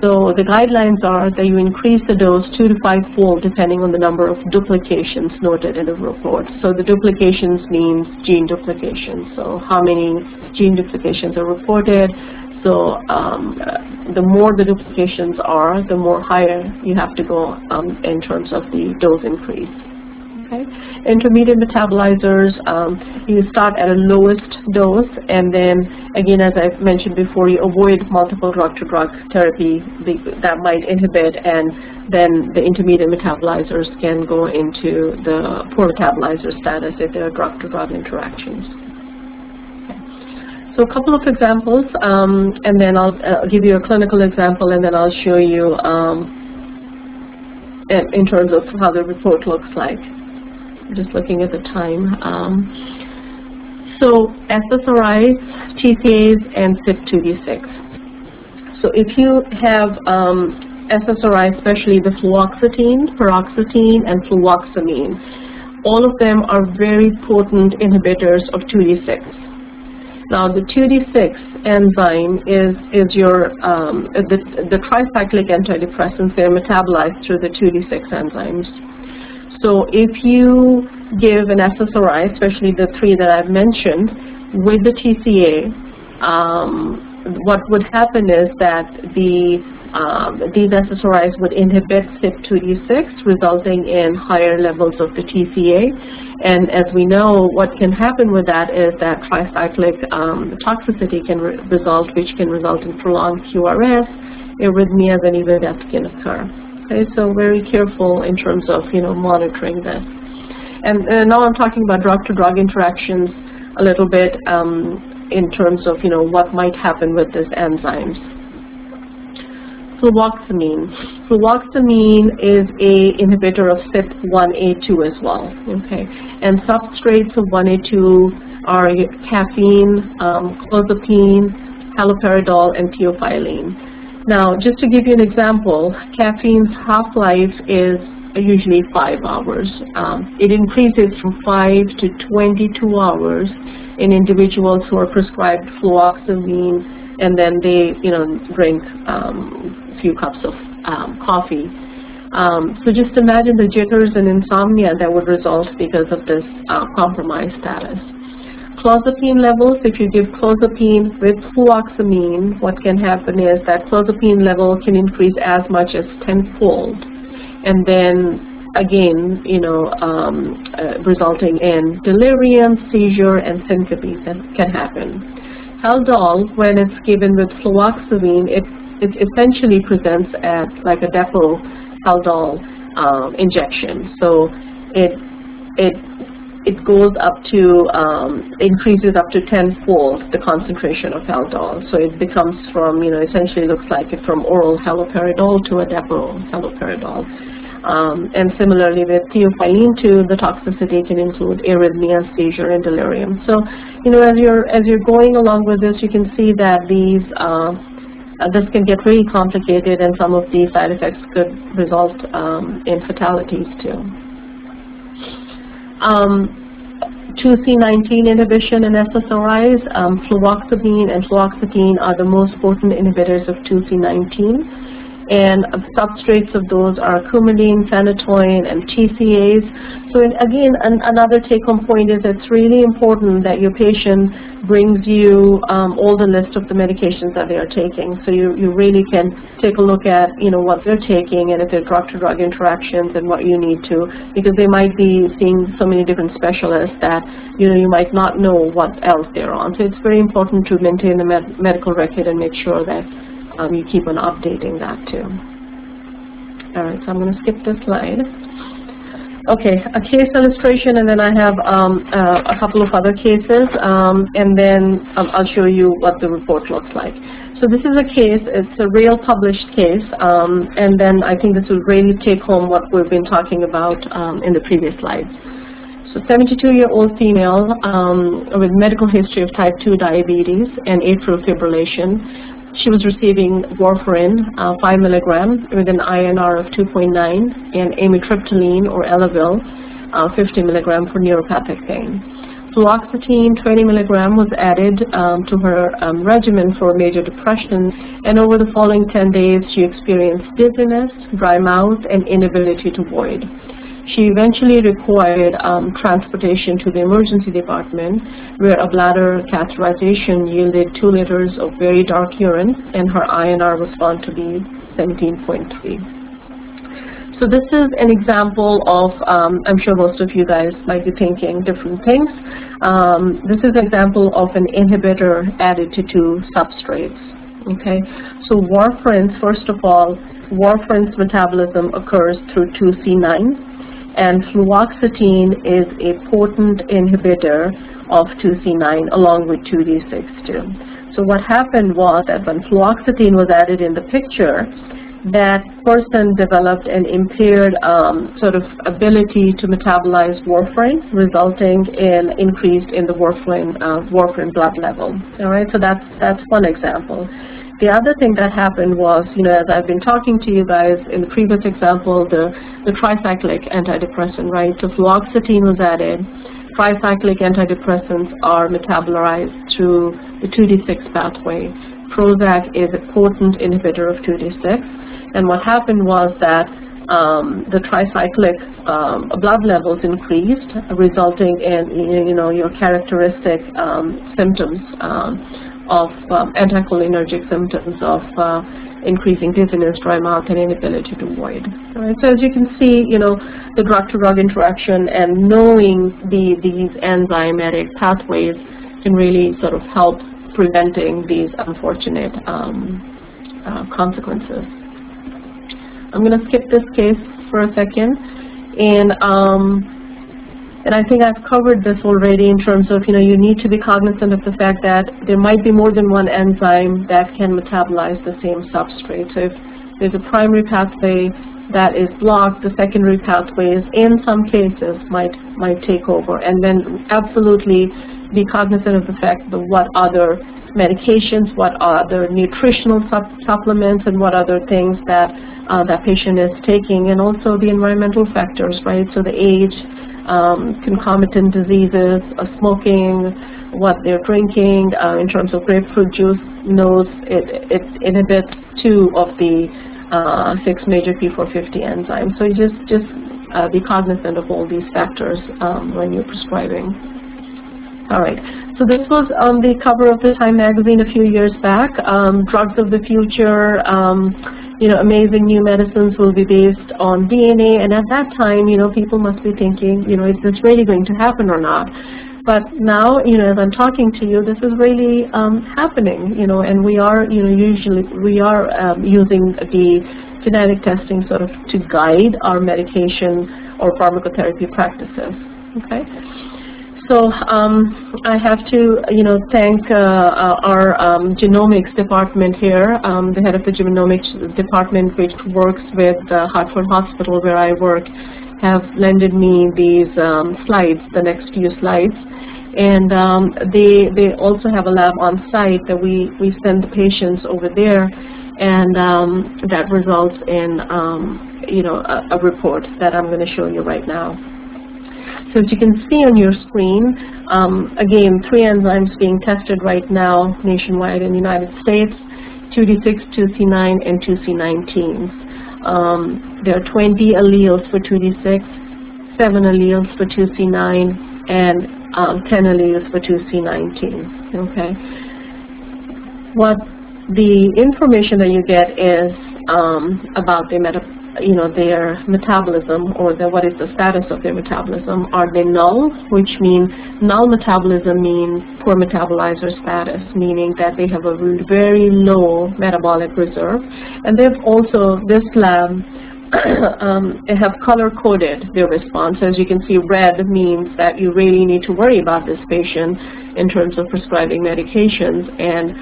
So the guidelines are that you increase the dose 2 to 5-fold depending on the number of duplications noted in the report. So the duplications means gene duplications. So how many gene duplications are reported. So the more the duplications are, the more higher you have to go in terms of the dose increase. Okay. Intermediate metabolizers, you start at a lowest dose, and then again, as I mentioned before, you avoid multiple drug-to-drug therapy that might inhibit, and then the intermediate metabolizers can go into the poor metabolizer status if there are drug-to-drug interactions. So a couple of examples, and then I'll give you a clinical example, and then I'll show you in terms of how the report looks like. Just looking at the time. So SSRIs, TCAs, and CYP2D6. So if you have SSRIs, especially the fluoxetine, paroxetine, and fluvoxamine, all of them are very potent inhibitors of 2D6. Now, the 2D6 enzyme is your the tricyclic antidepressants. They're metabolized through the 2D6 enzymes. So if you give an SSRI, especially the three that I've mentioned, with the TCA, what would happen is that these SSRIs would inhibit CYP2D6, resulting in higher levels of the TCA. And as we know, what can happen with that is that tricyclic toxicity can result, which can result in prolonged QRS, arrhythmias, and even death can occur. Okay, so very careful in terms of monitoring this. And now I'm talking about drug-to-drug interactions a little bit in terms of what might happen with these enzymes. Fluvoxamine. Fluvoxamine is a inhibitor of CYP1A2 as well. Okay, and substrates of 1A2 are caffeine, clozapine, haloperidol, and theophylline. Now, just to give you an example, caffeine's half-life is usually 5 hours. It increases from 5 to 22 hours in individuals who are prescribed fluvoxamine, and then they, drink a few cups of coffee. So just imagine the jitters and insomnia that would result because of this compromised status. Clozapine levels, if you give clozapine with fluvoxamine, what can happen is that clozapine level can increase as much as 10-fold. And then, again, resulting in delirium, seizure, and syncope that can happen. Haldol, when it's given with fluvoxamine, it essentially presents as like a depot Haldol injection. So it goes up to, increases up to 10-fold the concentration of Haldol. So it becomes from, essentially looks like it from oral haloperidol to a depot haloperidol. And similarly with theophylline too, the toxicity can include arrhythmia, seizure, and delirium. So, as you're going along with this, you can see that these, this can get really complicated, and some of these side effects could result in fatalities too. 2C19 inhibition in SSRIs. Fluoxetine and fluoxetine are the most potent inhibitors of 2C19. And substrates of those are coumadin, phenytoin, and TCAs. So again, another take-home point is it's really important that your patient brings you all the list of the medications that they are taking. So you really can take a look at, what they're taking and if there are drug-to-drug interactions and what you need to, because they might be seeing so many different specialists that, you might not know what else they're on. So it's very important to maintain the medical record and make sure that you keep on updating that too. All right, so I'm going to skip this slide. Okay, a case illustration, and then I have a couple of other cases, and then I'll show you what the report looks like. So this is a case, it's a real published case, and then I think this will really take home what we've been talking about in the previous slides. So 72-year-old female with medical history of type 2 diabetes and atrial fibrillation. She was receiving warfarin, 5 milligram, with an INR of 2.9, and amitriptyline or Elavil, 50 milligram for neuropathic pain. Fluoxetine, 20 milligram, was added to her regimen for major depression, and over the following 10 days, she experienced dizziness, dry mouth, and inability to void. She eventually required transportation to the emergency department, where a bladder catheterization yielded 2 liters of very dark urine, and her INR was found to be 17.3. So this is an example of, I'm sure most of you guys might be thinking different things. This is an example of an inhibitor added to 2 substrates. Okay, so warfarins, first of all, warfarin's metabolism occurs through 2C9. And fluoxetine is a potent inhibitor of 2C9 along with 2D6 So what happened was that when fluoxetine was added in the picture, that person developed an impaired sort of ability to metabolize warfarin, resulting in increase in the warfarin blood level. All right, so that's one example. The other thing that happened was, as I've been talking to you guys in the previous example, the tricyclic antidepressant, right? So fluoxetine was added. Tricyclic antidepressants are metabolized through the 2D6 pathway. Prozac is a potent inhibitor of 2D6. And what happened was that the tricyclic blood levels increased, resulting in, your characteristic symptoms of anticholinergic symptoms of increasing dizziness, dry mouth, and inability to void. All right, so as you can see, the drug-to-drug interaction and knowing these enzymatic pathways can really sort of help preventing these unfortunate consequences. I'm going to skip this case for a second, and I think I've covered this already in terms of, you need to be cognizant of the fact that there might be more than one enzyme that can metabolize the same substrate. So if there's a primary pathway that is blocked, the secondary pathways in some cases might take over. And then absolutely be cognizant of the fact that what other medications, what other nutritional supplements, and what other things that that patient is taking, and also the environmental factors, right? So the age, concomitant diseases, smoking, what they're drinking. In terms of grapefruit juice, it inhibits 2 of the 6 major P450 enzymes. So you just be cognizant of all these factors when you're prescribing. All right, so this was on the cover of the Time magazine a few years back. Drugs of the future, amazing new medicines will be based on DNA. And at that time, people must be thinking, is this really going to happen or not? But now, as I'm talking to you, this is really happening, and we are, using the genetic testing sort of to guide our medication or pharmacotherapy practices. Okay. So I have to, thank our genomics department here. The head of the genomics department, which works with Hartford Hospital, where I work, have lended me these slides, the next few slides. And they also have a lab on site that we send the patients over there, and that results in, a report that I'm going to show you right now. So as you can see on your screen, again, 3 enzymes being tested right now nationwide in the United States, 2D6, 2C9, and 2C19. There are 20 alleles for 2D6, 7 alleles for 2C9, and 10 alleles for 2C19. Okay. What the information that you get is about their metabolism, or what is the status of their metabolism. Are they null, which means null metabolism means poor metabolizer status, meaning that they have a very low metabolic reserve. And they've also, this lab, have color-coded their response. As you can see, red means that you really need to worry about this patient in terms of prescribing medications, and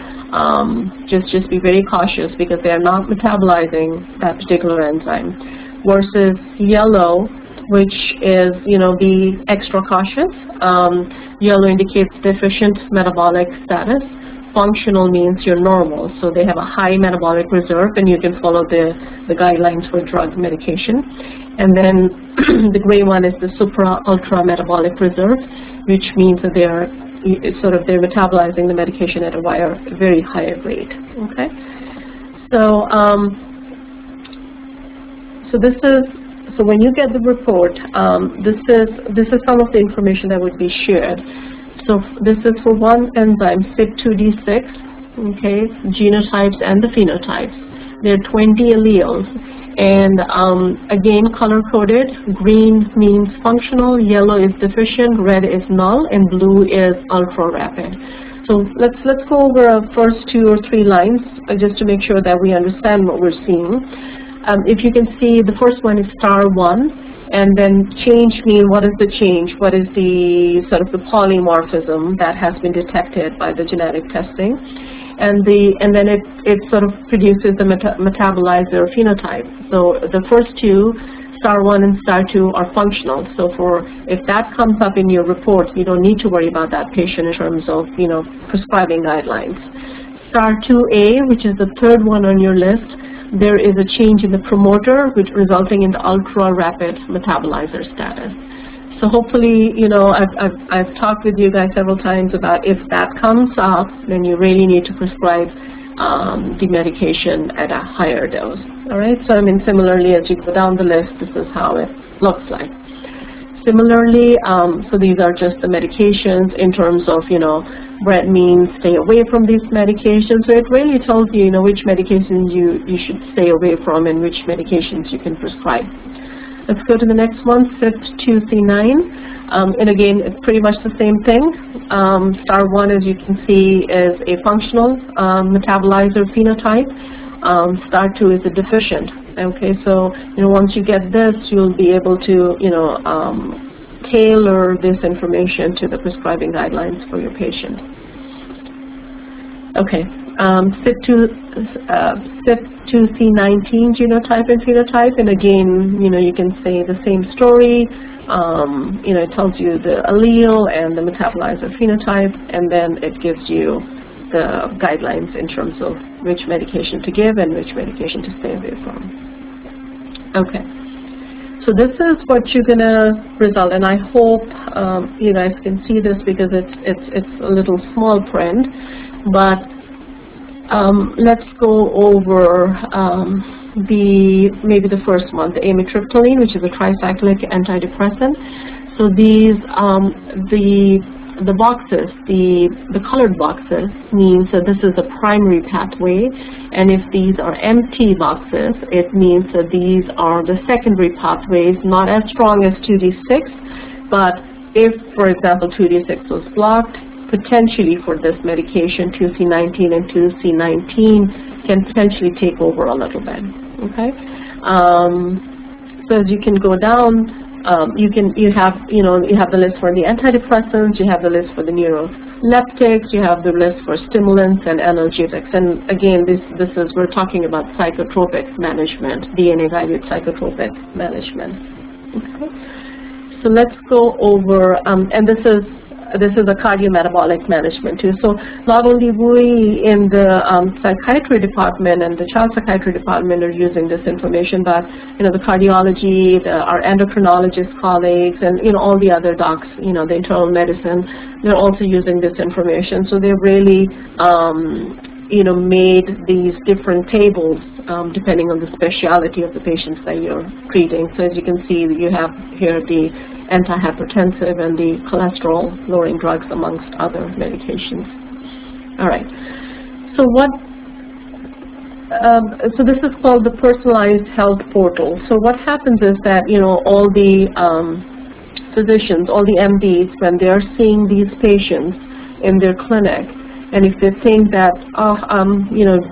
just be very cautious because they are not metabolizing that particular enzyme. Versus yellow, which is, be extra cautious. Yellow indicates deficient metabolic status. Functional means you're normal, so they have a high metabolic reserve, and you can follow the guidelines for drug medication. And then the gray one is the supra-ultra metabolic reserve, which means that they're metabolizing the medication at a very high rate. Okay, so so when you get the report, this is some of the information that would be shared. So this is for one enzyme, CYP2D6, okay, genotypes and the phenotypes. There are 20 alleles, and again, color-coded. Green means functional, yellow is deficient, red is null, and blue is ultra-rapid. So let's go over first 2 or 3 lines just to make sure that we understand what we're seeing. If you can see, the first one is *1. And then change mean, what is the change? What is the the polymorphism that has been detected by the genetic testing? And then it sort of produces the metabolizer phenotype. So the first 2, *1 and *2, are functional. So if that comes up in your report, you don't need to worry about that patient in terms of prescribing guidelines. *2A, which is the 3rd one on your list, there is a change in the promoter, which resulting in the ultra-rapid metabolizer status. So hopefully, I've talked with you guys several times about if that comes up, then you really need to prescribe the medication at a higher dose. All right. So similarly, as you go down the list, this is how it looks like. Similarly, so these are just the medications in terms of, red means stay away from these medications. So it really tells you, which medications you should stay away from and which medications you can prescribe. Let's go to the next one, CYP2C9. And again, it's pretty much the same thing. *1, as you can see, is a functional metabolizer phenotype. *2 is a deficient. Okay, so once you get this, you'll be able to tailor this information to the prescribing guidelines for your patient. Okay, CYP2C19 genotype and phenotype, and again, you can say the same story. It tells you the allele and the metabolizer phenotype, and then it gives you the guidelines in terms of which medication to give and which medication to stay away from. Okay, so this is what you're gonna result, and I hope you guys can see this because it's a little small print. But let's go over maybe the first one, the amitriptyline, which is a tricyclic antidepressant. So these the boxes, the colored boxes, means that this is a primary pathway, and if these are empty boxes, it means that these are the secondary pathways, not as strong as 2D6, but if, for example, 2D6 was blocked, potentially for this medication, 2C19 and 2C19 can potentially take over a little bit. Okay, so as you can go down, you have the list for the antidepressants, you have the list for the neuroleptics, you have the list for stimulants and analgesics. And again, we're talking about psychotropic management, DNA-guided psychotropic management. Okay, so let's go over, and this is this is a cardiometabolic management too. So not only we in the psychiatry department and the child psychiatry department are using this information, but the cardiology, our endocrinologist colleagues, and all the other docs, the internal medicine, they're also using this information. So they really made these different tables depending on the speciality of the patients that you're treating. So as you can see, you have here the antihypertensive and the cholesterol-lowering drugs amongst other medications. All right. So so this is called the personalized health portal. So what happens is that all the physicians, all the MDs, when they're seeing these patients in their clinic, and if they think that,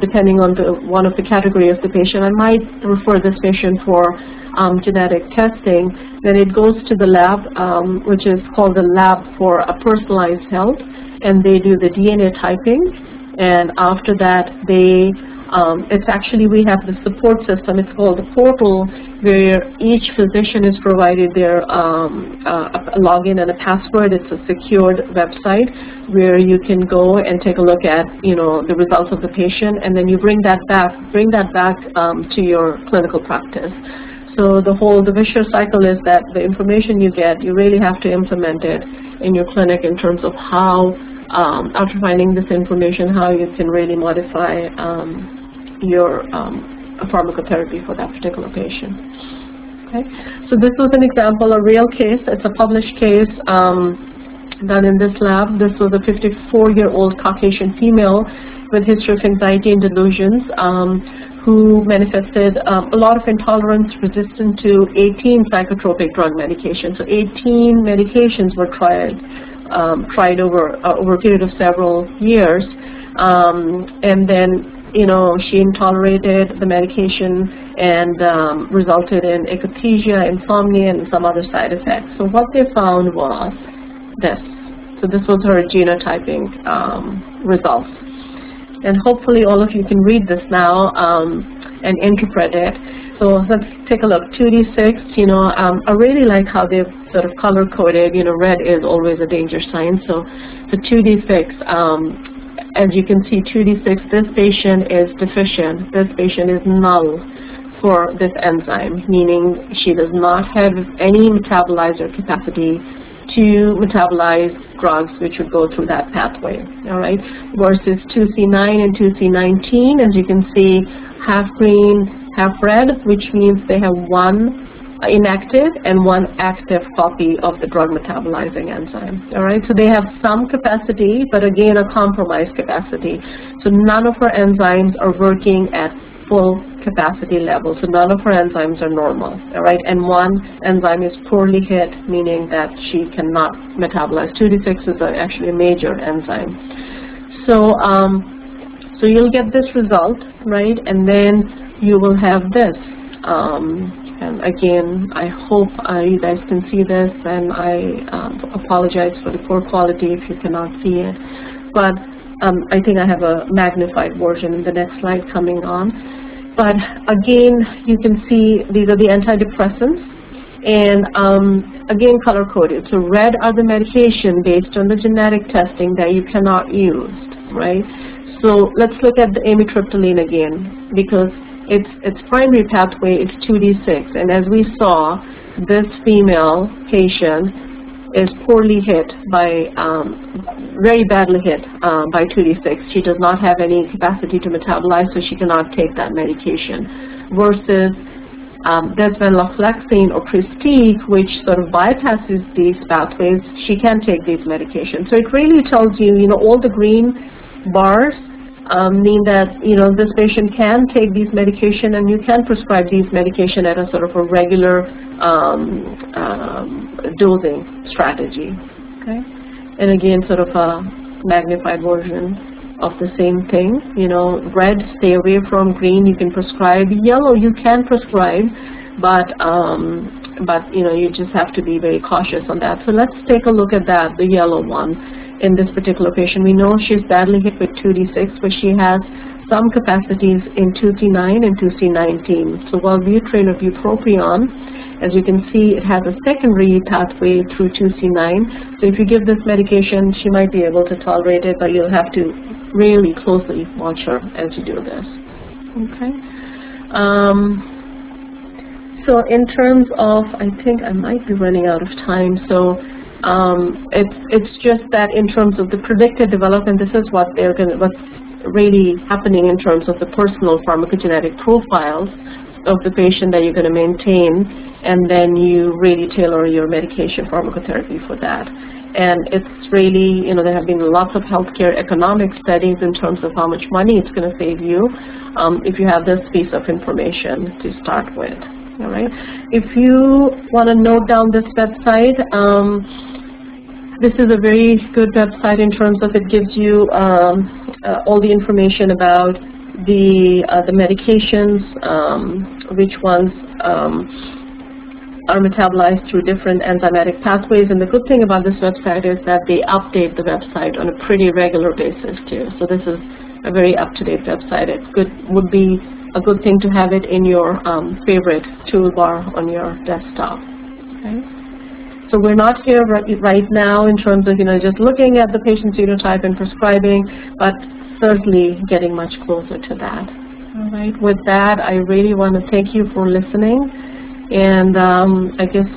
depending on one of the category of the patient, I might refer this patient for genetic testing, then it goes to the lab, which is called the Lab for a Personalized Health, and they do the DNA typing, and after that they it's actually, we have the support system. It's called the portal, where each physician is provided their a login and a password. It's a secured website where you can go and take a look at the results of the patient, and then you bring that back to your clinical practice. So the vicious cycle is that the information you get, you really have to implement it in your clinic in terms of how, after finding this information, how you can really modify your pharmacotherapy for that particular patient. Okay, so this was an example, a real case. It's a published case done in this lab. This was a 54-year-old Caucasian female with history of anxiety and delusions who manifested a lot of intolerance, resistant to 18 psychotropic drug medications. So 18 medications were tried over a period of several years, and then she intolerated the medication and resulted in akathisia, insomnia, and some other side effects. So what they found was this. So this was her genotyping results. And hopefully all of you can read this now and interpret it. So let's take a look. 2d6, I really like how they've sort of color-coded. Red is always a danger sign. So the 2d6, as you can see, 2d6, this patient is deficient. This patient is null for this enzyme, meaning she does not have any metabolizer capacity to metabolize drugs which would go through that pathway, all right? Versus 2c9 and 2c19, as you can see, half green, half red, which means they have one inactive and one active copy of the drug metabolizing enzyme, all right? So they have some capacity, but again, a compromised capacity. So none of her enzymes are working at full capacity level. So none of her enzymes are normal, all right? And one enzyme is poorly hit, meaning that she cannot metabolize. 2d6 is actually a major enzyme. So, so you'll get this result, right? And then you will have this. And again, I hope you guys can see this, and I apologize for the poor quality if you cannot see it. But I think I have a magnified version in the next slide coming on. But again, you can see these are the antidepressants, and again, color-coded. So red are the medication based on the genetic testing that you cannot use, right? So let's look at the amitriptyline again, because its primary pathway is 2d6, and as we saw, this female patient is poorly hit by, very badly hit by 2d6. She does not have any capacity to metabolize, so she cannot take that medication. Versus desvenlafaxine or Pristiq, which sort of bypasses these pathways, she can take these medications. So it really tells you, all the green bars mean that, this patient can take these medication, and you can prescribe these medication at a sort of a regular dosing strategy, okay? And again, sort of a magnified version of the same thing. Red, stay away from. Green, you can prescribe. Yellow, you can prescribe, but you just have to be very cautious on that. So let's take a look at that, the yellow one. In this particular patient, we know she's badly hit with 2d6, but she has some capacities in 2c9 and 2c19. So Wellbutrin or bupropion As you can see, it has a secondary pathway through 2C9. So if you give this medication, she might be able to tolerate it, but you'll have to really closely watch her as you do this. Okay. So in terms of, I think I might be running out of time. So it's just that in terms of the predicted development, this is what's really happening in terms of the personal pharmacogenetic profiles of the patient that you're going to maintain, and then you really tailor your medication pharmacotherapy for that. And it's really, there have been lots of healthcare economic studies in terms of how much money it's going to save you if you have this piece of information to start with. All right. If you want to note down this website, this is a very good website in terms of it gives you all the information about the medications, which ones are metabolized through different enzymatic pathways. And the good thing about this website is that they update the website on a pretty regular basis too. So this is a very up-to-date website. It would be a good thing to have it in your favorite toolbar on your desktop. Okay. So we're not here right now in terms of just looking at the patient's genotype and prescribing, but certainly getting much closer to that. All right. With that, I really want to thank you for listening, and I guess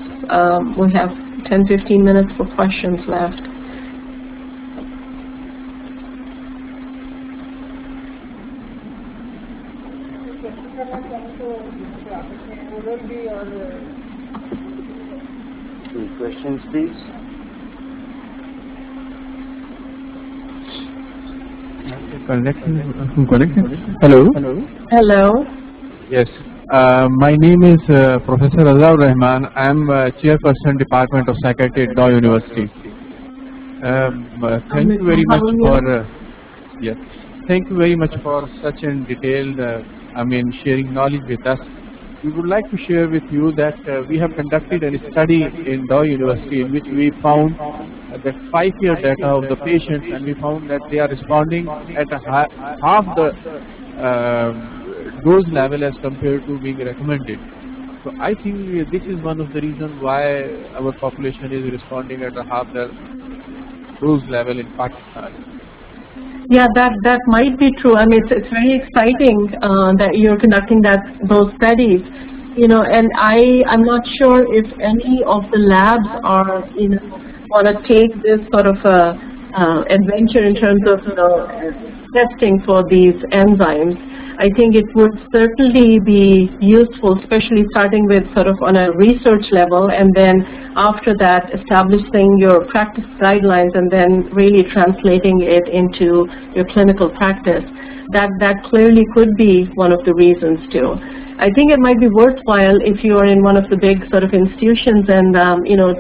we have 10-15 minutes for questions left. Any questions, please? Hello. Hello. Yes. My name is Professor Azhar Rahman. I am Chairperson Department of Psychiatry at Dow University. Thank you very much for yes. Thank you very much for such a detailed, sharing knowledge with us. We would like to share with you that we have conducted a study in Dow University in which we found that 5-year data of the patients, and we found that they are responding at half the dose level as compared to being recommended. So I think this is one of the reasons why our population is responding at half the dose level in Pakistan. Yeah, that might be true. It's very exciting that you're conducting those studies, and I'm not sure if any of the labs are, want to take this sort of adventure in terms of, testing for these enzymes. I think it would certainly be useful, especially starting with sort of on a research level, and then after that establishing your practice guidelines and then really translating it into your clinical practice. That clearly could be one of the reasons too. I think it might be worthwhile if you are in one of the big sort of institutions and,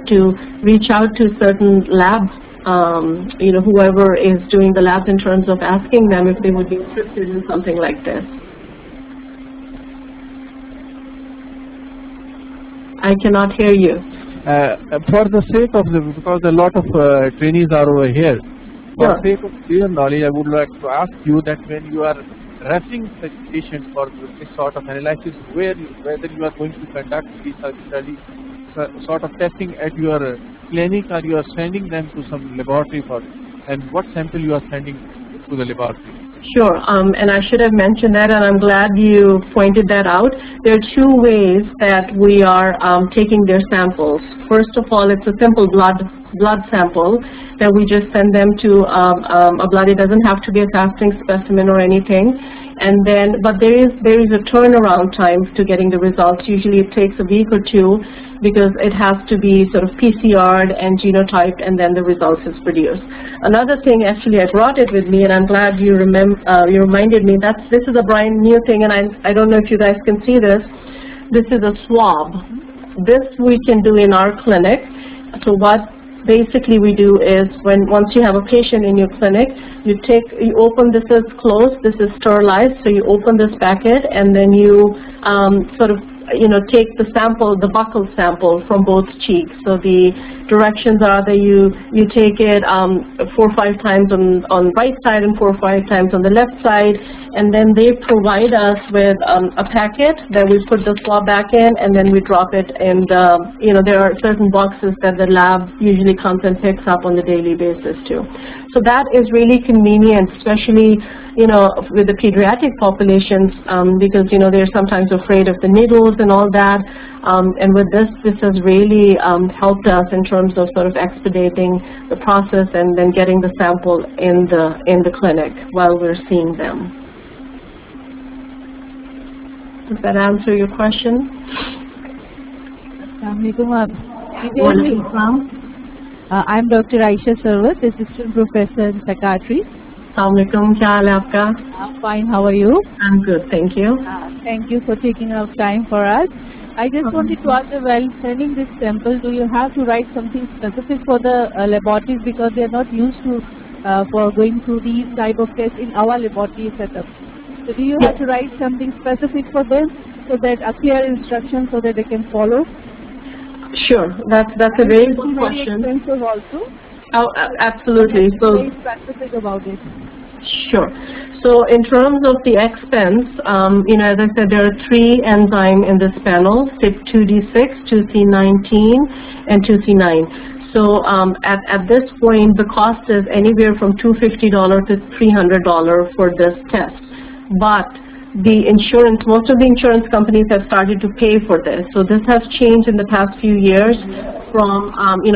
to reach out to certain labs, whoever is doing the labs in terms of asking them if they would be interested in something like this. I cannot hear you. For the sake of because a lot of trainees are over here, for the sake of clear knowledge, I would like to ask you that when you are referring such patients for this sort of analysis, whether you are going to conduct this study, sort of testing at your clinic, or you are sending them to some laboratory for, and what sample you are sending to the laboratory? Sure, and I should have mentioned that, and I'm glad you pointed that out. There are two ways that we are taking their samples. First of all, it's a simple blood sample that we just send them to a blood. It doesn't have to be a fasting specimen or anything. And then, but there is a turnaround time to getting the results. Usually it takes a week or two because it has to be sort of PCR'd and genotyped, and then the results is produced. Another thing, actually, I brought it with me, and I'm glad you reminded me. This is a brand new thing, and I don't know if you guys can see this. This is a swab. This we can do in our clinic. So what basically we do is once you have a patient in your clinic, you open, this is closed, this is sterilized, so you open this packet, and then you sort of take the sample, the buccal sample from both cheeks. So the directions are that you take it 4 or 5 times on right side and 4 or 5 times on the left side, and then they provide us with a packet that we put the swab back in, and then we drop it in the, there are certain boxes that the lab usually comes and picks up on the daily basis too. So that is really convenient, especially with the pediatric populations, because they're sometimes afraid of the needles and all that. And with this has really helped us in terms of sort of expediting the process and then getting the sample in the clinic while we're seeing them. Does that answer your question? I'm Dr. Aisha Sarwat, Assistant Professor in Psychiatry. Assalamualaikum, kya haal hai aapka? I'm fine, how are you? I'm good, thank you. Thank you for taking out time for us. I just wanted to ask, while sending this sample, do you have to write something specific for the laboratories, because they are not used to for going through these type of tests in our laboratory setup? So do you have to write something specific for them, so that a clear instruction so that they can follow? Sure, that's a very good question. Very expensive also. Oh, absolutely. So very specific about it. Sure. So in terms of the expense, as I said, there are 3 enzymes in this panel: CYP2D6, 2C19, and 2C9. So at this point, the cost is anywhere from $250 to $300 for this test. But the insurance, most of the insurance companies have started to pay for this. So this has changed in the past few years. From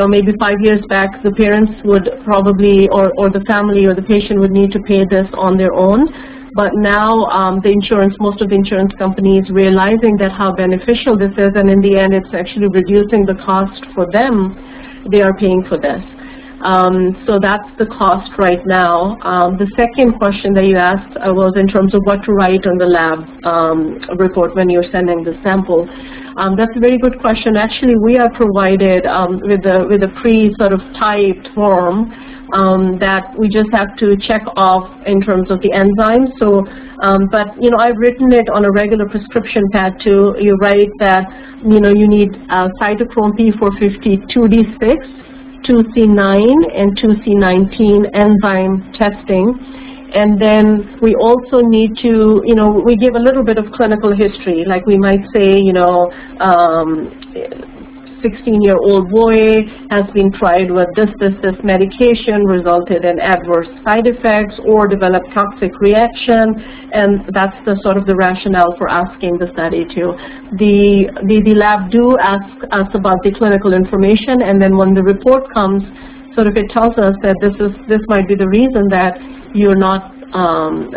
maybe 5 years back, the parents would probably, or the family or the patient would need to pay this on their own. But now most of the insurance companies, realizing that how beneficial this is, and in the end it's actually reducing the cost for them, they are paying for this. So that's the cost right now. The second question that you asked was in terms of what to write on the lab report when you're sending the sample. That's a very good question. Actually, we are provided with a pre-sort of typed form that we just have to check off in terms of the enzymes. So, but I've written it on a regular prescription pad too. You write that you need Cytochrome P450 2D6. 2C9 and 2C19 enzyme testing. And then we also need to, we give a little bit of clinical history, like we might say, 16-year-old boy has been tried with this medication, resulted in adverse side effects or developed toxic reaction, and that's the sort of the rationale for asking the study too. The lab do ask us about the clinical information, and then when the report comes, sort of it tells us that this might be the reason that you're not,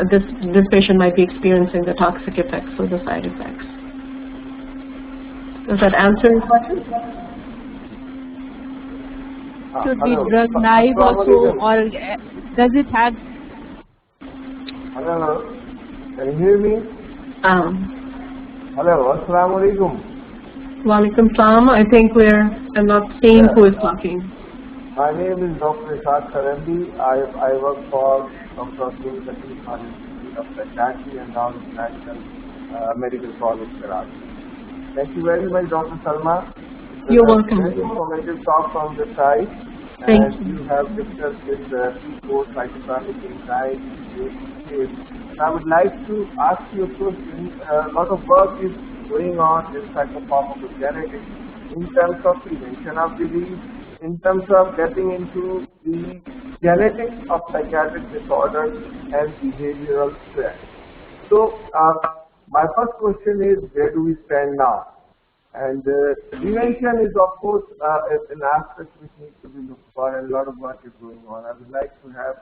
this patient might be experiencing the toxic effects or the side effects. Does that answer your question? Should be drug naive also, or does it have? Hello, can you hear me? Hello, assalamu alaikum. Walaikum salam. I think I'm not seeing who is talking. My name is Dr. Ishaq Sarandi. I work for Dr. Institute of Psychiatry and now National Medical College, Karachi. Thank you very much, Dr. Salma. You're welcome. Very informative talk on the side. Thank you. You have discussed this P4 cytochronic enzyme. I would like to ask you a question. A lot of work is going on in psychopharmacogenetics in terms of prevention of disease, in terms of getting into the genetics of psychiatric disorders and behavioral stress. So, my first question is, where do we stand now? And prevention is, of course, an aspect which needs to be looked for, and a lot of work is going on. I would like to have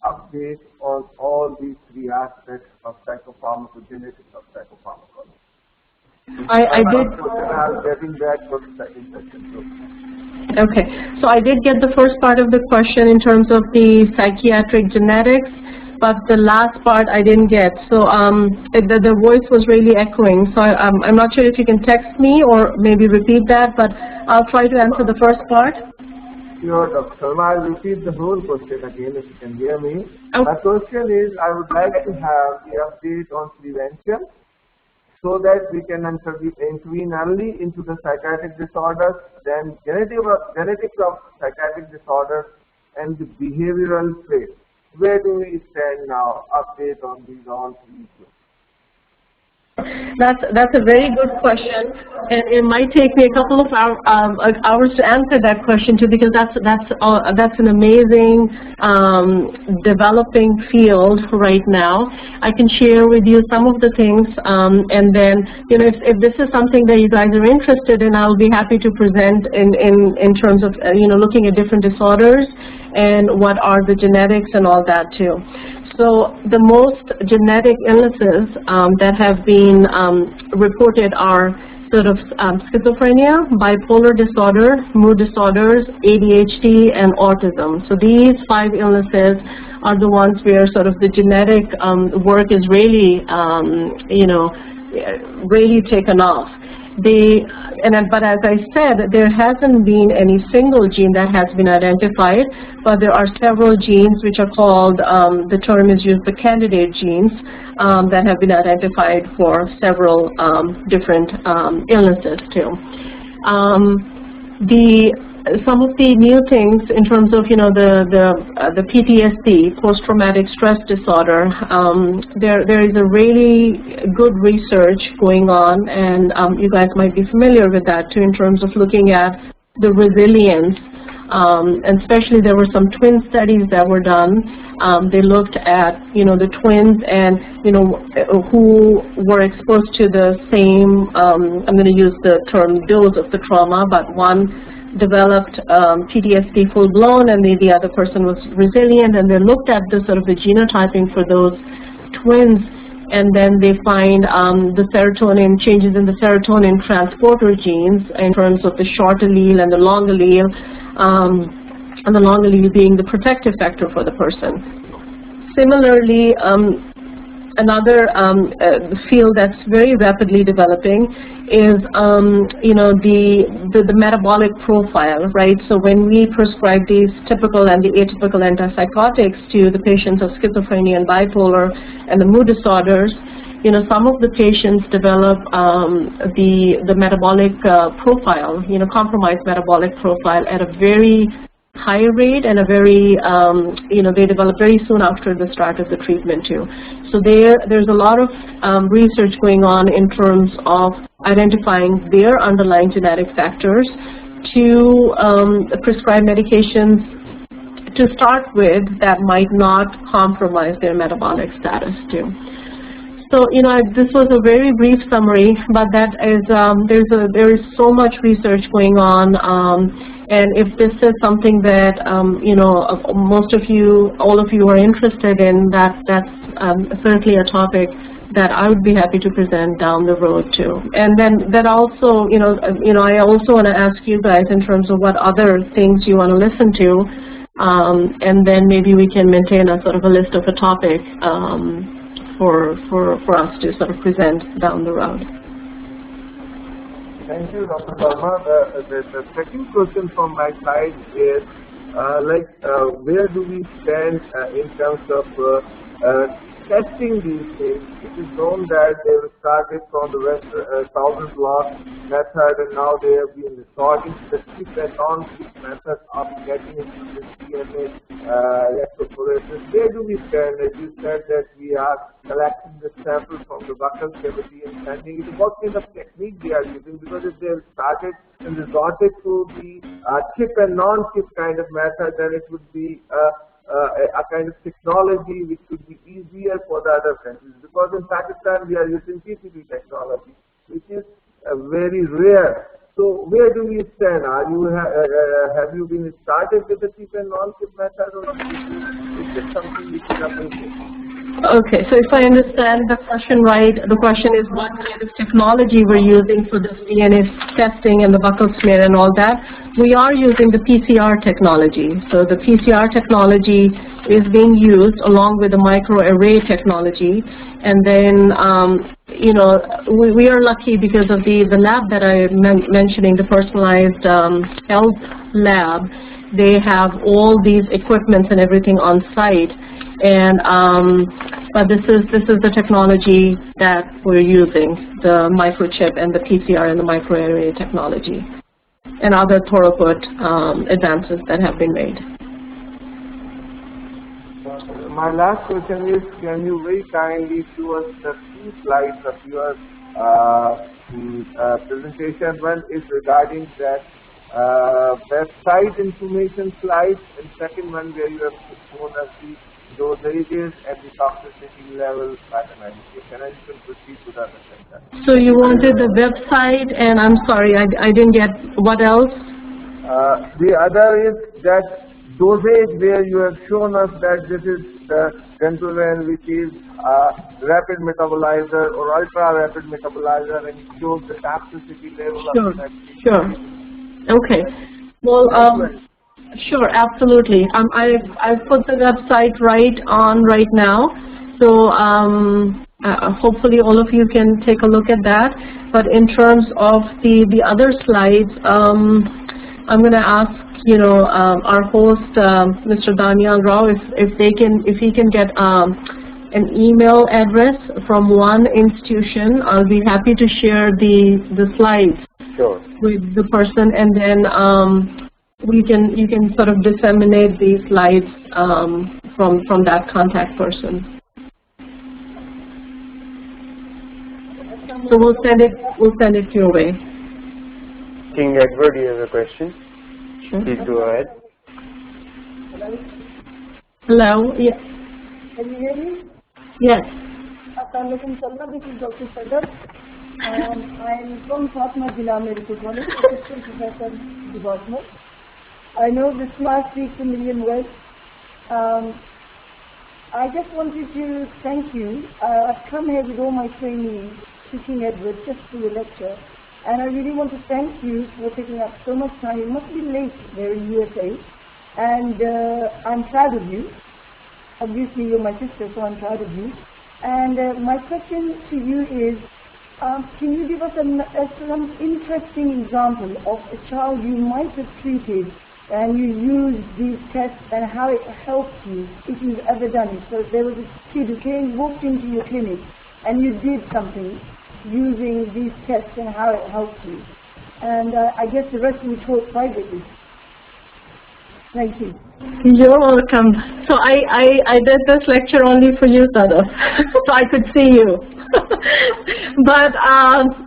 updates on all these 3 aspects of psychopharmacogenetics of psychopharmacology. I did. I'm getting back for the second question. Okay, so I did get the first part of the question in terms of the psychiatric genetics, but the last part I didn't get. So the voice was really echoing. So I'm not sure if you can text me or maybe repeat that, but I'll try to answer the first part. Sure, Dr. Sharma, I'll repeat the whole question again if you can hear me. Okay. My question is, I would like to have the update on prevention so that we can intervene early into the psychiatric disorders, then genetics of psychiatric disorders, and the behavioral traits. Where do we stand now? Update on these all three issues. That's a very good question, and it might take me a couple of hours to answer that question too, because that's an amazing developing field right now. I can share with you some of the things, and then if this is something that you guys are interested in, I'll be happy to present in terms of looking at different disorders and what are the genetics and all that too. So the most genetic illnesses that have been reported are sort of schizophrenia, bipolar disorder, mood disorders, ADHD, and autism. So these 5 illnesses are the ones where sort of the genetic work is really, really taken off. But as I said, there hasn't been any single gene that has been identified, but there are several genes which are called, the term is used, the candidate genes, that have been identified for several different illnesses too. Some of the new things in terms of the PTSD, post-traumatic stress disorder, there is a really good research going on, and you guys might be familiar with that too, in terms of looking at the resilience, and especially there were some twin studies that were done. They looked at the twins and who were exposed to the same, I'm going to use the term dose of the trauma, but one developed PTSD full-blown and the other person was resilient, and they looked at the sort of the genotyping for those twins, and then they find the serotonin, changes in the serotonin transporter genes in terms of the short allele and the long allele, and the long allele being the protective factor for the person. Similarly, another field that's very rapidly developing is the metabolic profile, right? So when we prescribe these typical and the atypical antipsychotics to the patients of schizophrenia and bipolar and the mood disorders, some of the patients develop the metabolic profile, compromised metabolic profile at a very high rate, and a very, they develop very soon after the start of the treatment too. So there's a lot of research going on in terms of identifying their underlying genetic factors to prescribe medications to start with that might not compromise their metabolic status too. So, this was a very brief summary, but that is, there is so much research going on, and if this is something that, most of you, all of you are interested in, that's certainly a topic that I would be happy to present down the road too. And then that also, I also want to ask you guys in terms of what other things you want to listen to, and then maybe we can maintain a sort of a list of a topic, for us to sort of present down the road. Thank you, Dr. Verma. The second question from my side is, where do we stand in terms of testing these things? It is known that they were started from the Southern blot method, and now they have been resorting to the chip and non-chip method of getting into the DNA electrophoresis. Where do we stand? As you said that we are collecting the sample from the buccal cavity and sending it. What kind of technique they are using? Because if they have started and resorted to the chip and non-chip kind of method, then it would be a kind of technology which would be easier for the other countries. Because in Pakistan we are using PCB technology, which is very rare. So where do we stand? Have you been started with the chip and non-chip method, or is it something which is updated? Okay, so if I understand the question right, the question is what kind of technology we're using for this DNA testing and the buccal smear and all that. We are using the PCR technology. So the PCR technology is being used along with the microarray technology. And then, we are lucky because of the lab that I'm mentioning, the personalized health lab. They have all these equipments and everything on site. And but this is the technology that we're using, the microchip and the PCR and the microarray technology, and other throughput advances that have been made. My last question is, can you very kindly show us the 2 slides of your presentation? One is regarding that website information slide, and second one where you have shown us the dosages and the toxicity level by the medication. And you can proceed to the other center. So you wanted the website, and I'm sorry, I didn't get what else? The other is that dosage where you have shown us that this is the Dentuven, which is rapid metabolizer or ultra rapid metabolizer, and it shows the toxicity level of the medication. Sure. Okay. Well, sure, absolutely. I've put the website right now, so hopefully all of you can take a look at that. But in terms of the other slides, I'm going to ask our host, Mr. Danyal Rao, if he can get an email address from one institution. I'll be happy to share the slides. Sure. With the person, and then you can sort of disseminate these slides from that contact person. So we'll send it your way. King Edward, you have a question? Sure. Please go ahead. Hello. Yes. Can you hear me? Yes. Assalamualaikum, this is Dr. Sadar. I'm from Fatma Jila Medical College, Assistant Professor Department. I know this class speaks a million words. I just wanted to thank you. I've come here with all my trainees, King Edward, just for your lecture. And I really want to thank you for taking up so much time. You must be late there in USA. And I'm proud of you. Obviously, you're my sister, so I'm proud of you. And my question to you is, can you give us some interesting example of a child you might have treated and you used these tests and how it helped you, if you've ever done it? So there was a kid who walked into your clinic and you did something using these tests and how it helped you. And I guess the rest we taught privately. Thank you. You're welcome. So I did this lecture only for you, Sada, so I could see you. But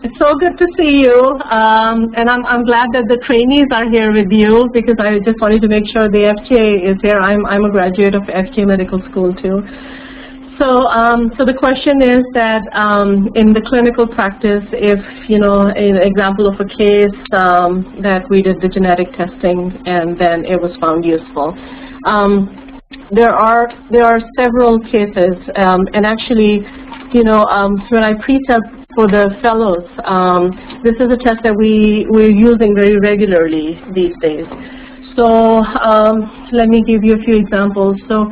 it's so good to see you, and I'm glad that the trainees are here with you, because I just wanted to make sure the FJ is here. I'm a graduate of FJ Medical School too. So the question is that in the clinical practice, if an example of a case that we did the genetic testing and then it was found useful. There are several cases, and actually, when I pre-test for the fellows, this is a test that we're using very regularly these days. So let me give you a few examples. So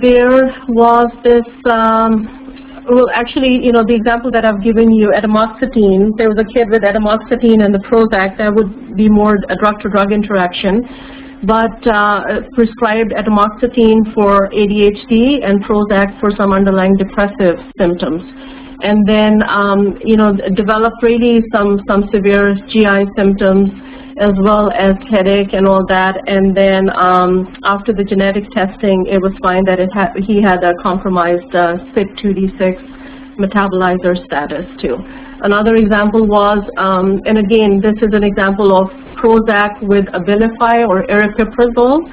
there was this, well actually, the example that I've given you, atomoxetine, there was a kid with atomoxetine and the Prozac. That would be more a drug-to-drug interaction, but prescribed atomoxetine for ADHD and Prozac for some underlying depressive symptoms. And then, developed really some severe GI symptoms, as well as headache and all that. And then after the genetic testing, it was found that he had a compromised CYP2D6 metabolizer status too. Another example was, and again, this is an example of Prozac with Abilify or aripiprazole,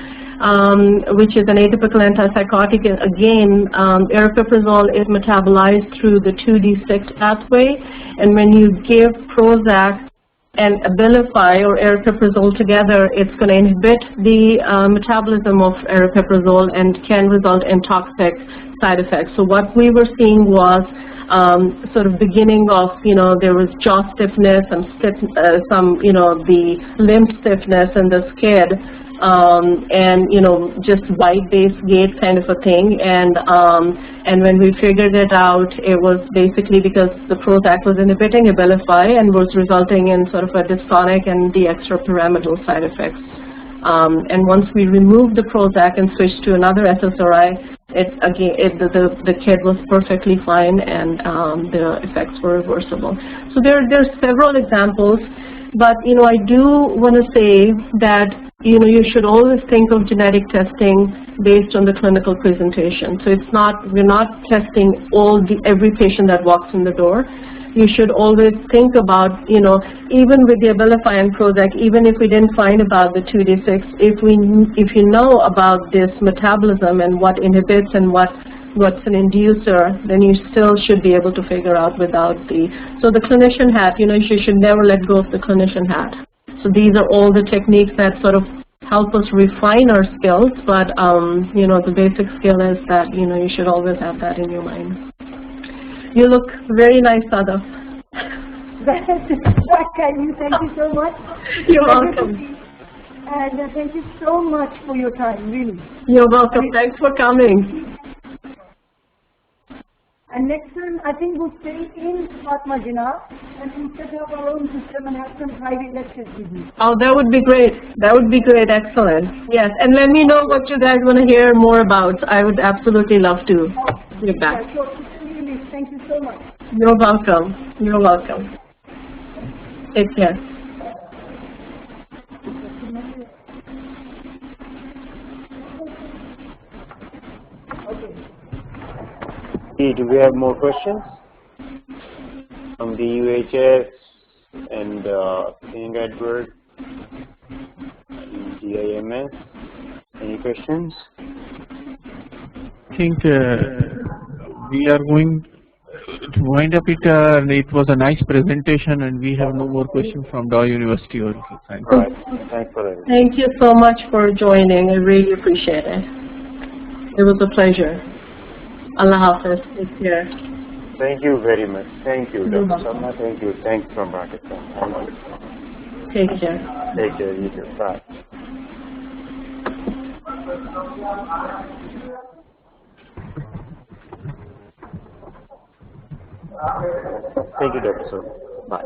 which is an atypical antipsychotic. Again, aripiprazole is metabolized through the 2D6 pathway, and when you give Prozac and Abilify or aripiprazole together, it's going to inhibit the metabolism of aripiprazole and can result in toxic side effects. So what we were seeing was sort of beginning of, there was jaw stiffness, the limb stiffness in this kid, and just wide-based gait kind of a thing. And when we figured it out, it was basically because the Prozac was inhibiting Abilify and was resulting in sort of a dystonic and the extrapyramidal side effects. And once we removed the Prozac and switched to another SSRI, the kid was perfectly fine, and the effects were reversible. So there's several examples, but I do want to say that you should always think of genetic testing based on the clinical presentation. So we're not testing every patient that walks in the door. You should always think about, even with the Abilify and Prozac, even if we didn't find about the 2D6, if you know about this metabolism and what inhibits and what's an inducer, then you still should be able to figure out without so the clinician hat, you should never let go of the clinician hat. So these are all the techniques that sort of help us refine our skills, but the basic skill is that, you should always have that in your mind. You look very nice, Sada. Thank you so much. You're welcome. And thank you so much for your time, really. You're welcome. Thanks for coming. And next time, I think we'll stay in Pharmacogenetics and we'll set up our own system and have some private lectures with you. Oh, that would be great. That would be great. Excellent. Yes, and let me know what you guys want to hear more about. I would absolutely love to get back. Yeah, sure. Thank you so much. You're welcome. You're welcome. Take care. Do we have more questions from the UHS and King Edward and GIMS? Any questions? I think we are going to wind up it. It was a nice presentation, and we have no more questions from Dow University. Thanks. All right. Thanks for it. Thank you so much for joining. I really appreciate it. It was a pleasure. Allah Hafiz. Take care. Thank you very much. Thank you, Dr. Sharma. Thank you. Thanks from Pakistan. Take care. Take care. You too. Bye. Thank you, Dr. Sharma. Bye.